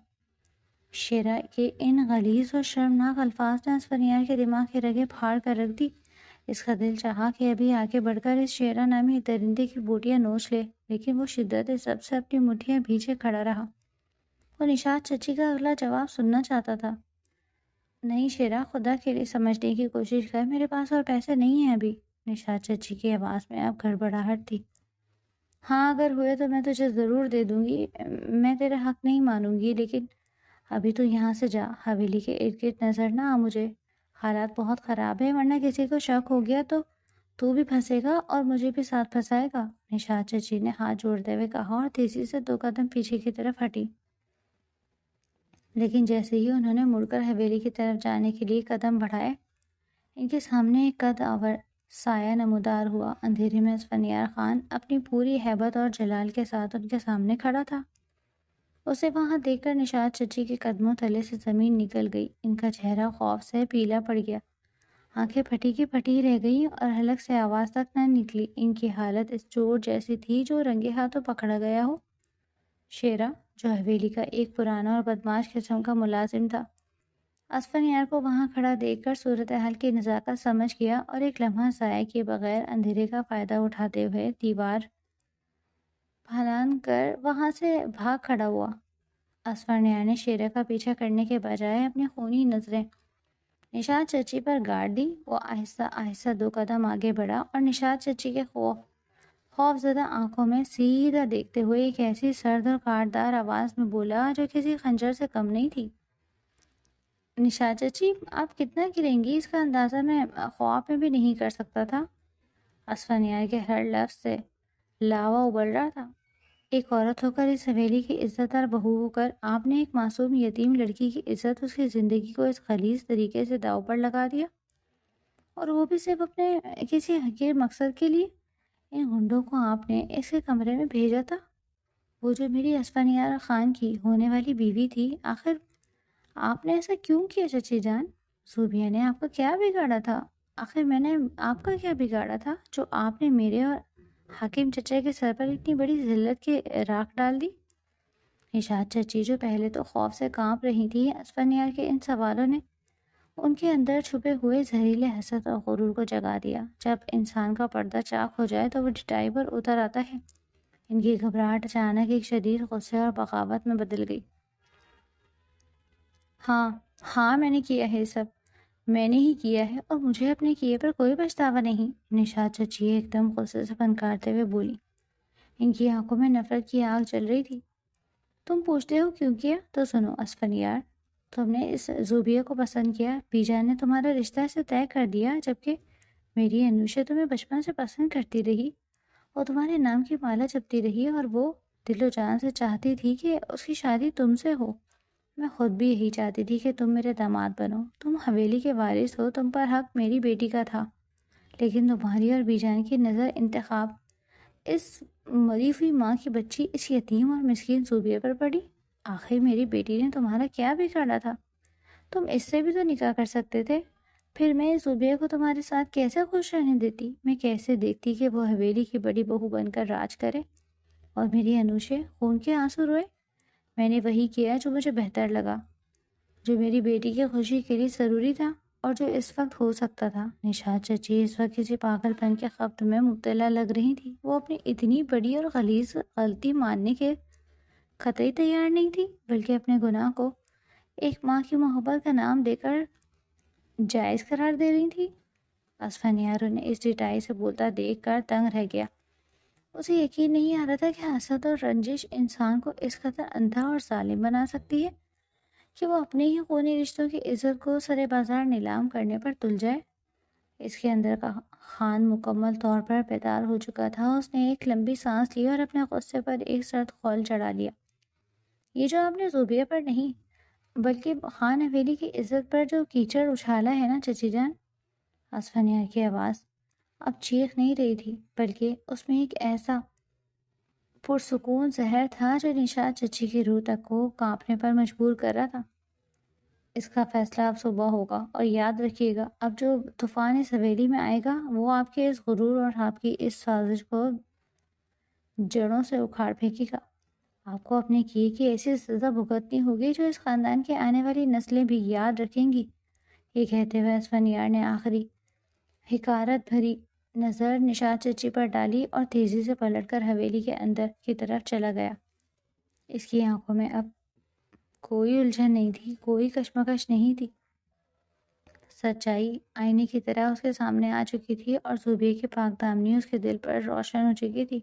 شیرا کے ان غلیظ اور شرمناک الفاظ نے اسفندیار کے دماغ کی رگیں پھاڑ کر رکھ دی۔ اس کا دل چاہا کہ ابھی آگے بڑھ کر اس شیرا نامی درندے کی بوٹیاں نوچ لے، لیکن وہ شدت سب سے اپنی مٹھیاں بھیجے کھڑا رہا۔ وہ نشاط چچی کا اگلا جواب سننا چاہتا تھا۔ نہیں شیرا، خدا کے لیے سمجھنے کی کوشش کر، میرے پاس اور پیسے نہیں ہیں ابھی۔ نشاط چچی کی آواز میں اب گڑبڑاہٹ تھی۔ ہاں، اگر ہوئے تو میں تجھے ضرور دے دوں گی، میں تیرا حق نہیں مانوں گی، لیکن ابھی تو یہاں سے جا، حویلی کے ارد گرد نظر نہ آ مجھے۔ حالات بہت خراب ہے، ورنہ کسی کو شک ہو گیا تو بھی پھنسے گا اور مجھے بھی ساتھ پھنسائے گا۔ نشاط چچی نے ہاتھ جوڑتے ہوئے کہا اور تیزی سے 2 قدم پیچھے کی طرف ہٹی۔ لیکن جیسے ہی انہوں نے مڑ کر حویلی کی طرف جانے کے لیے قدم بڑھائے، ان کے سامنے ایک قد آور سایہ نمودار ہوا۔ اندھیرے میں اسفندیار خان اپنی پوری ہیبت اور جلال کے ساتھ ان کے سامنے کھڑا تھا۔ اسے وہاں دیکھ کر نشاط چچی کے قدموں تلے سے زمین نکل گئی۔ ان کا چہرہ خوف سے پیلا پڑ گیا، آنکھیں پھٹی کی پھٹی رہ گئیں اور حلق سے آواز تک نہ نکلی۔ ان کی حالت اس چور جیسی تھی جو رنگے ہاتھوں پکڑا گیا ہو۔ شیرا، جو حویلی کا ایک پرانا اور بدماش قسم کا ملازم تھا، اسفندیار کو وہاں کھڑا دیکھ کر صورتحال کی نزاکت سمجھ گیا اور ایک لمحہ ضائع کیے بغیر اندھیرے کا فائدہ اٹھاتے ہوئے دیوار پھلانگ کر وہاں سے بھاگ کھڑا ہوا۔ اسفندیار نے شیرا کا پیچھا کرنے کے بجائے اپنی خونی نظریں نشاط چچی پر گاڑ دی۔ وہ آہستہ آہستہ 2 قدم آگے بڑھا اور نشاط چچی کے خوف زدہ آنکھوں میں سیدھا دیکھتے ہوئے ایک ایسی سرد اور کاٹدار آواز میں بولا جو کسی خنجر سے کم نہیں تھی، نشاط چچی، آپ کتنا گریں گی اس کا اندازہ میں خواب میں بھی نہیں کر سکتا تھا۔ اسفندیار کے ہر لفظ سے لاوا ابل رہا تھا۔ ایک عورت ہو کر، اس حویلی کی عزت دار بہو ہو کر، آپ نے ایک معصوم یتیم لڑکی کی عزت، اس کی زندگی کو اس غلیظ طریقے سے داؤ پر لگا دیا، اور وہ بھی صرف اپنے کسی حقیر مقصد کے لیے۔ ان گنڈوں کو آپ نے اس کے کمرے میں بھیجا تھا؟ وہ جو میری اسفندیار خان کی ہونے والی بیوی تھی، آخر آپ نے ایسا کیوں کیا چچی جان؟ زوبیا نے آپ کا کیا بگاڑا تھا؟ آخر میں نے آپ کا کیا بگاڑا تھا جو آپ نے میرے اور حکیم چچا کے سر پر اتنی بڑی ذلت کی راکھ ڈال دی؟ نشاد چچی جو پہلے تو خوف سے کانپ رہی تھی، اسفندیار کے ان سوالوں نے ان کے اندر چھپے ہوئے زہریلے حسد اور غرور کو جگا دیا۔ جب انسان کا پردہ چاک ہو جائے تو وہ ڈٹائی پر اتر آتا ہے۔ ان کی گھبراہٹ اچانک ایک شدید غصے اور بغاوت میں بدل گئی۔ ہاں ہاں، میں نے کیا ہے سب، میں نے ہی کیا ہے، اور مجھے اپنے کیے پر کوئی پچھتاوا نہیں، نشاد چچی ایک دم غصے سے پنکارتے ہوئے بولی۔ ان کی آنکھوں میں نفرت کی آگ جل رہی تھی۔ تم پوچھتے ہو کیوں کیا؟ تو سنو اسفندیار، تم نے اس زوبیہ کو پسند کیا، بی جان نے تمہارا رشتہ سے طے کر دیا، جبکہ میری انوشا تمہیں بچپن سے پسند کرتی رہی اور تمہارے نام کی مالا جپتی رہی، اور وہ دل و جان سے چاہتی تھی کہ اس کی شادی تم سے ہو۔ میں خود بھی یہی چاہتی تھی کہ تم میرے داماد بنو، تم حویلی کے وارث ہو، تم پر حق میری بیٹی کا تھا، لیکن تمہاری اور بی جان کی نظر انتخاب اس مری ہوئی ماں کی بچی، اس یتیم اور مسکین زوبیہ پر پڑی۔ آخر میری بیٹی نے تمہارا کیا بگاڑا تھا؟ تم اس سے بھی تو نکاح کر سکتے تھے۔ پھر میں زوبیہ کو تمہارے ساتھ کیسے خوش رہنے دیتی؟ میں کیسے دیکھتی کہ وہ حویلی کی بڑی بہو بن کر راج کرے اور میری انوشے خون کے آنسو روئے؟ میں نے وہی کیا جو مجھے بہتر لگا، جو میری بیٹی کی خوشی کے لیے ضروری تھا اور جو اس وقت ہو سکتا تھا۔ نشاد چچی اس وقت کسی پاگل پن کے خبت میں مبتلا لگ رہی تھی۔ وہ اپنی اتنی بڑی اور غلیظ غلطی ماننے کے قطعی تیار نہیں تھی، بلکہ اپنے گناہ کو ایک ماں کی محبت کا نام دے کر جائز قرار دے رہی تھی۔ اسفندیار انہیں اس ڈٹائی سے بولتا دیکھ کر دنگ رہ گیا۔ اسے یقین نہیں آ رہا تھا کہ حسد اور رنجش انسان کو اس قدر اندھا اور ظالم بنا سکتی ہے کہ وہ اپنے ہی خونی رشتوں کی عزت کو سرے بازار نیلام کرنے پر تل جائے۔ اس کے اندر کا خان مکمل طور پر بیدار ہو چکا تھا۔ اس نے ایک لمبی سانس لی اور اپنے غصے پر ایک سرد خول چڑھا لیا۔ یہ جو آپ نے زوبیہ پر نہیں بلکہ خان حویلی کی عزت پر جو کیچڑ اچھالا ہے نا چچی جان، اسفندیار کی آواز اب چیخ نہیں رہی تھی، بلکہ اس میں ایک ایسا پرسکون زہر تھا جو نشاد چچی کی روح تک کو کانپنے پر مجبور کر رہا تھا۔ اس کا فیصلہ اب صبح ہوگا، اور یاد رکھیے گا، اب جو طوفان اس حویلی میں آئے گا وہ آپ کے اس غرور اور آپ کی اس سازش کو جڑوں سے اکھاڑ پھینکے گا۔ آپ کو اپنے کیے کی ایسی سزا بھگتنی ہوگی جو اس خاندان کی آنے والی نسلیں بھی یاد رکھیں گی۔ یہ کہتے ہوئے اسفندیار نے آخری حقارت بھری نظر نشاد چچی پر ڈالی اور تیزی سے پلٹ کر حویلی کے اندر کی طرف چلا گیا۔ اس کی آنکھوں میں اب کوئی الجھن نہیں تھی، کوئی کشمکش نہیں تھی۔ سچائی آئینے کی طرح اس کے سامنے آ چکی تھی اور زوبیہ کی پاک دامنی اس کے دل پر روشن ہو چکی تھی۔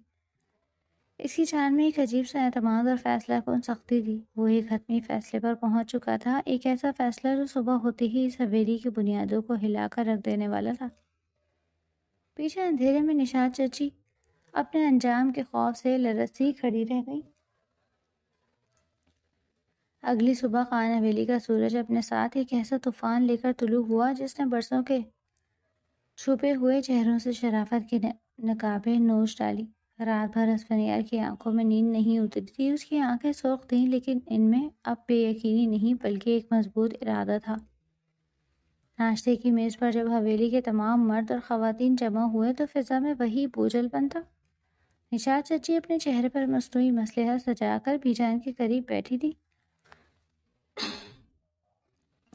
اس کی چال میں ایک عجیب سا اعتماد اور فیصلہ کن سختی تھی۔ وہ ایک حتمی فیصلے پر پہنچ چکا تھا، ایک ایسا فیصلہ جو صبح ہوتے ہی اس حویلی کی بنیادوں کو ہلا کر رکھ دینے والا تھا۔ پیچھے اندھیرے میں نشاد چچی اپنے انجام کے خوف سے لرزتی کھڑی رہ گئی۔ اگلی صبح خان حویلی کا سورج اپنے ساتھ ایک ایسا طوفان لے کر طلوع ہوا جس نے برسوں کے چھپے ہوئے چہروں سے شرافت کی نقابیں نوچ ڈالی۔ رات بھر اسفندیار کی آنکھوں میں نیند نہیں اتری تھی۔ اس کی آنکھیں سرخ تھیں، لیکن ان میں اب بے یقینی نہیں بلکہ ایک مضبوط ارادہ تھا۔ ناشتے کی میز پر جب حویلی کے تمام مرد اور خواتین جمع ہوئے تو فضا میں وہی بوجھل پن تھا۔ نشاد چچی اپنے چہرے پر مصنوعی مسلحت سجا کر بی جان کے قریب بیٹھی تھی،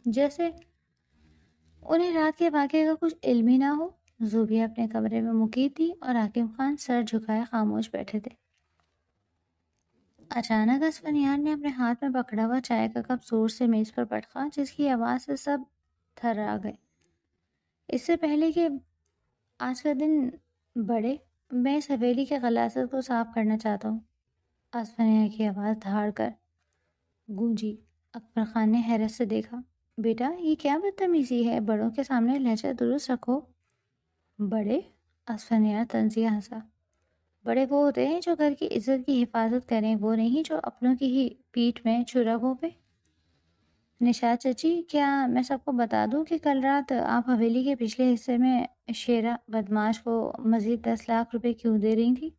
جیسے انہیں رات کے واقعے کا کچھ علم ہی نہ ہو۔ زوبیہ اپنے کمرے میں مقیم تھی اور حاکم خان سر جھکائے خاموش بیٹھے تھے۔ اچانک اسفندیار نے اپنے ہاتھ میں پکڑا ہوا چائے کا کپ زور سے میز پر پٹکا، جس کی آواز سے سب تھرا گئے۔ اس سے پہلے کہ آج کا دن بڑھے، میں اس حویلی کے غلاظت کو صاف کرنا چاہتا ہوں۔ اسفندیار کی آواز دھاڑ کر گونجی۔ اکبر خان نے حیرت سے دیکھا۔ بیٹا، یہ کیا بدتمیزی ہے؟ بڑوں کے سامنے لہجہ درست رکھو۔ بڑے؟ اسفندیار طنزیہ ہنسا۔ بڑے وہ ہوتے ہیں جو گھر کی عزت کی حفاظت کریں، وہ نہیں جو اپنوں کی ہی پیٹھ میں چھرا گھونپے۔ نشاد چچی، کیا میں سب کو بتا دوں کہ کل رات آپ حویلی کے پچھلے حصے میں شیرہ بدماش کو مزید 10 لاکھ روپے کیوں دے رہی تھی؟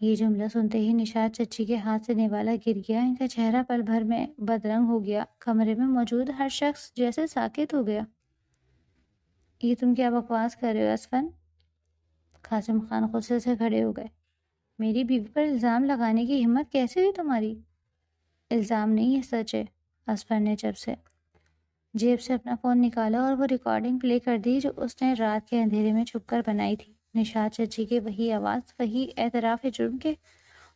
یہ جملہ سنتے ہی نشاد چچی کے ہاتھ سے نوالا گر گیا۔ ان کا چہرہ پل بھر میں بدرنگ ہو گیا۔ کمرے میں موجود ہر شخص جیسے ساکت ہو گیا۔ یہ تم کیا بکواس کر رہے ہو اسفن؟ قاسم خان غصے سے کھڑے ہو گئے۔ میری بیوی پر الزام لگانے کی ہمت کیسے ہوئی تمہاری؟ الزام نہیں، یہ سچ ہے۔ اسفن نے جیب سے اپنا فون نکالا اور وہ ریکارڈنگ پلے کر دی جو اس نے رات کے اندھیرے میں چھپ کر بنائی تھی۔ نشاد چچی کی وہی آواز، وہی اعتراف جرم کے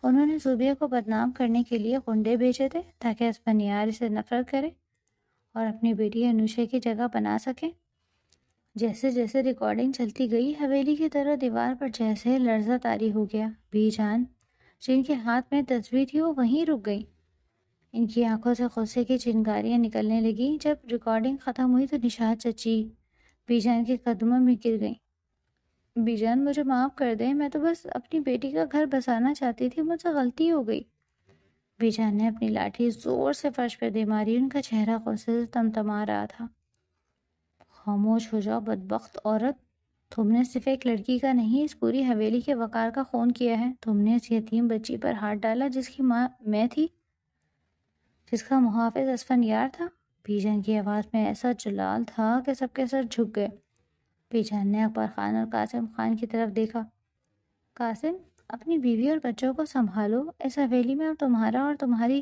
انہوں نے زوبیہ کو بدنام کرنے کے لیے غنڈے بھیجے تھے تاکہ اسفندیار اسے نفرت کرے اور اپنی بیٹی انوشا کی جگہ بنا سکے۔ جیسے جیسے ریکارڈنگ چلتی گئی، حویلی کی طرح دیوار پر جیسے لرزہ طاری ہو گیا۔ بی جان جن کے ہاتھ میں تصویر تھی وہ وہیں رک گئی۔ ان کی آنکھوں سے غصے کی چنگاریاں نکلنے لگیں۔ جب ریکارڈنگ ختم ہوئی تو نشاد چچی بی جان کے قدموں میں گر گئیں۔ بی جان مجھے معاف کر دیں، میں تو بس اپنی بیٹی کا گھر بسانا چاہتی تھی، مجھ سے غلطی ہو گئی۔ بی جان نے اپنی لاٹھی زور سے فرش پہ دے ماری۔ ان کا چہرہ غصے سے تمتما رہا تھا۔ خاموش ہو جاؤ بدبخت عورت، تم نے صرف ایک لڑکی کا نہیں، اس پوری حویلی کے وقار کا خون کیا ہے۔ تم نے اس یتیم بچی پر ہاتھ ڈالا جس کی ماں میں تھی، جس کا محافظ اسفندیار تھا۔ بی جان کی آواز میں ایسا جلال تھا کہ سب کے سر جھک گئے۔ بی جان نے اکبر خان اور قاسم خان کی طرف دیکھا۔ قاسم، اپنی بیوی اور بچوں کو سنبھالو، اس حویلی میں اب تمہارا اور تمہاری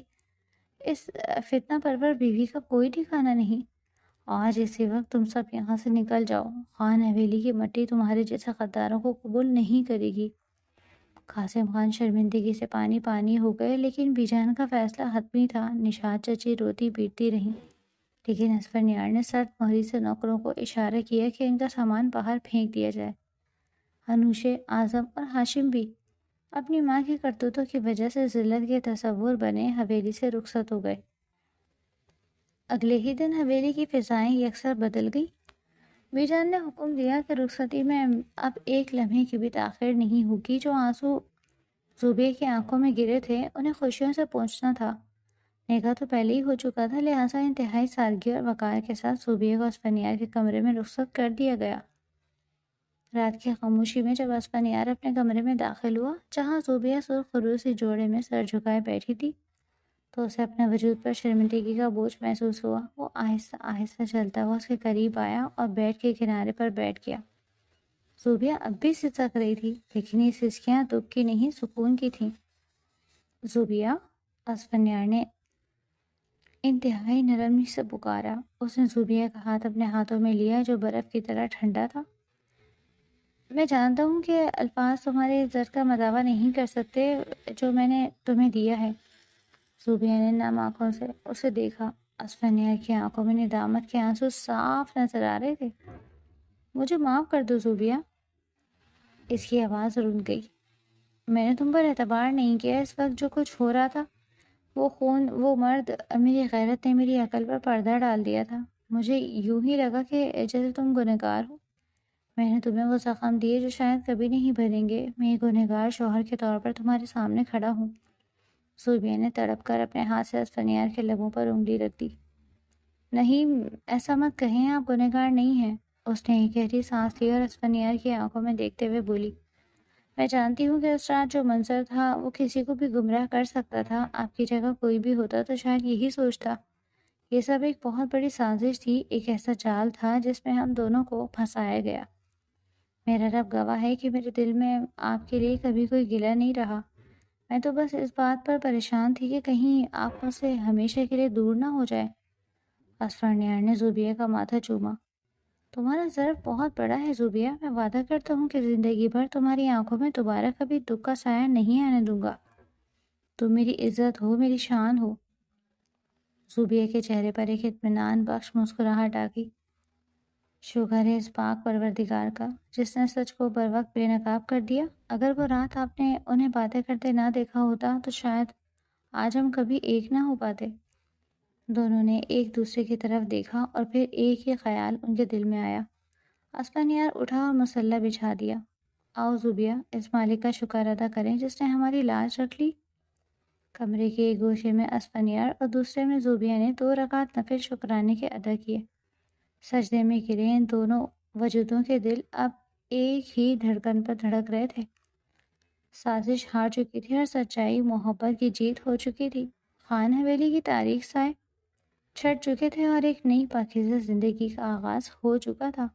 اس فتنہ پرور بیوی کا کوئی ٹھکانہ نہیں۔ آج اسی وقت تم سب یہاں سے نکل جاؤ، خان حویلی کی مٹی تمہارے جیسے غداروں کو قبول نہیں کرے گی۔ قاسم خان شرمندگی سے پانی پانی ہو گئے، لیکن بی جان کا فیصلہ حتمی تھا۔ نشاد چچی روتی پیٹتی رہیں، لیکن اسفندیار نے سرد مہری سے نوکروں کو اشارہ کیا کہ ان کا سامان باہر پھینک دیا جائے۔ انوشے، اعظم اور ہاشم بھی اپنی ماں کی کرتوتوں کی وجہ سے ذلت کے تصور بنے حویلی سے رخصت ہو گئے۔ اگلے ہی دن حویلی کی فضائیں یکسر بدل گئی۔ بی جان نے حکم دیا کہ رخصتی میں اب ایک لمحے کی بھی تاخیر نہیں ہوگی۔ جو آنسو زوبیہ کی آنکھوں میں گرے تھے انہیں خوشیوں سے پوچھنا تھا۔ نکاح تو پہلے ہی ہو چکا تھا، لہٰذا انتہائی سادگی اور وقار کے ساتھ زوبیہ کو اسفندیار کے کمرے میں رخصت کر دیا گیا۔ رات کی خاموشی میں جب اسفندیار اپنے کمرے میں داخل ہوا، جہاں زوبیہ سرخ خروسی جوڑے میں سر جھکائے بیٹھی تھی، تو اسے اپنے وجود پر شرمندگی کا بوجھ محسوس ہوا۔ وہ آہستہ آہستہ چلتا ہوا اس کے قریب آیا اور بیڈ کے کنارے پر بیٹھ گیا۔ زوبیہ اب بھی سسک رہی تھی، لیکن یہ سسکیاں دکھ کی نہیں، سکون کی تھیں۔ زوبیہ، اسفندیار نے انتہائی نرمی سے پکارا۔ اس نے زوبیہ کا ہاتھ اپنے ہاتھوں میں لیا جو برف کی طرح ٹھنڈا تھا۔ میں جانتا ہوں کہ الفاظ تمہارے عزت کا مداوع نہیں کر سکتے جو میں نے تمہیں دیا ہے۔ زوبیہ نے نم آنکھوں سے اسے دیکھا۔ اسفندیار کی آنکھوں میں ندامت کے آنسو صاف نظر آ رہے تھے۔ مجھے معاف کر دو زوبیہ۔ اس کی آواز رک گئی۔ میں نے تم پر اعتبار نہیں کیا۔ اس وقت جو کچھ ہو رہا تھا، وہ خون، وہ مرد، میری غیرت نے میری عقل پر پردہ ڈال دیا تھا۔ مجھے یوں ہی لگا کہ جیسے تم گنہگار ہو۔ میں نے تمہیں وہ زخم دیے جو شاید کبھی نہیں بھریں گے۔ میں ایک گنہگار شوہر کے طور پر تمہارے سامنے کھڑا ہوں۔ زوبیہ نے تڑپ کر اپنے ہاتھ سے اسفندیار کے لبوں پر انگلی رکھ دی۔ نہیں، ایسا مت کہیں، آپ گنہگار نہیں ہیں۔ اس نے ایک گہری سانس لی اور اسفندیار کی آنکھوں میں دیکھتے ہوئے بولی، میں جانتی ہوں کہ اس رات جو منظر تھا وہ کسی کو بھی گمراہ کر سکتا تھا۔ آپ کی جگہ کوئی بھی ہوتا تو شاید یہی سوچتا۔ یہ سب ایک بہت بڑی سازش تھی، ایک ایسا جال تھا جس میں ہم دونوں کو پھنسایا گیا۔ میرا رب گواہ ہے کہ میرے دل میں آپ کے لیے کبھی کوئی گلہ نہیں رہا۔ میں تو بس اس بات پر پریشان تھی کہ کہیں آپ مجھ سے ہمیشہ کے لیے دور نہ ہو جائے۔ اسفندیار نے زوبیہ کا ماتھا چوما۔ تمہارا ظرف بہت بڑا ہے زوبیہ، میں وعدہ کرتا ہوں کہ زندگی بھر تمہاری آنکھوں میں دوبارہ کبھی دکھ کا سایہ نہیں آنے دوں گا۔ تم میری عزت ہو، میری شان ہو۔ زوبیہ کے چہرے پر ایک اطمینان بخش مسکراہٹ آ گئی۔ شکر ہے اس پاک پروردگار کا جس نے سچ کو بر وقت بے نقاب کر دیا۔ اگر وہ رات آپ نے انہیں باتیں کرتے نہ دیکھا ہوتا تو شاید آج ہم کبھی ایک نہ ہو پاتے۔ دونوں نے ایک دوسرے کی طرف دیکھا اور پھر ایک ہی خیال ان کے دل میں آیا۔ اسفندیار اٹھا اور مسلح بچھا دیا۔ آؤ زوبیہ، اس مالک کا شکر ادا کریں جس نے ہماری لاج رکھ لی۔ کمرے کے ایک گوشے میں اسفنیار اور دوسرے میں زوبیہ نے 2 رکعت نفل شکرانے کے ادا کیے۔ سجدے میں گرے ان دونوں وجودوں کے دل اب ایک ہی دھڑکن پر دھڑک رہے تھے۔ سازش ہار چکی تھی اور سچائی محبت کی جیت ہو چکی تھی۔ خان حویلی کی تاریک سائے چھٹ چکے تھے اور ایک نئی پاکیزہ زندگی کا آغاز ہو چکا تھا۔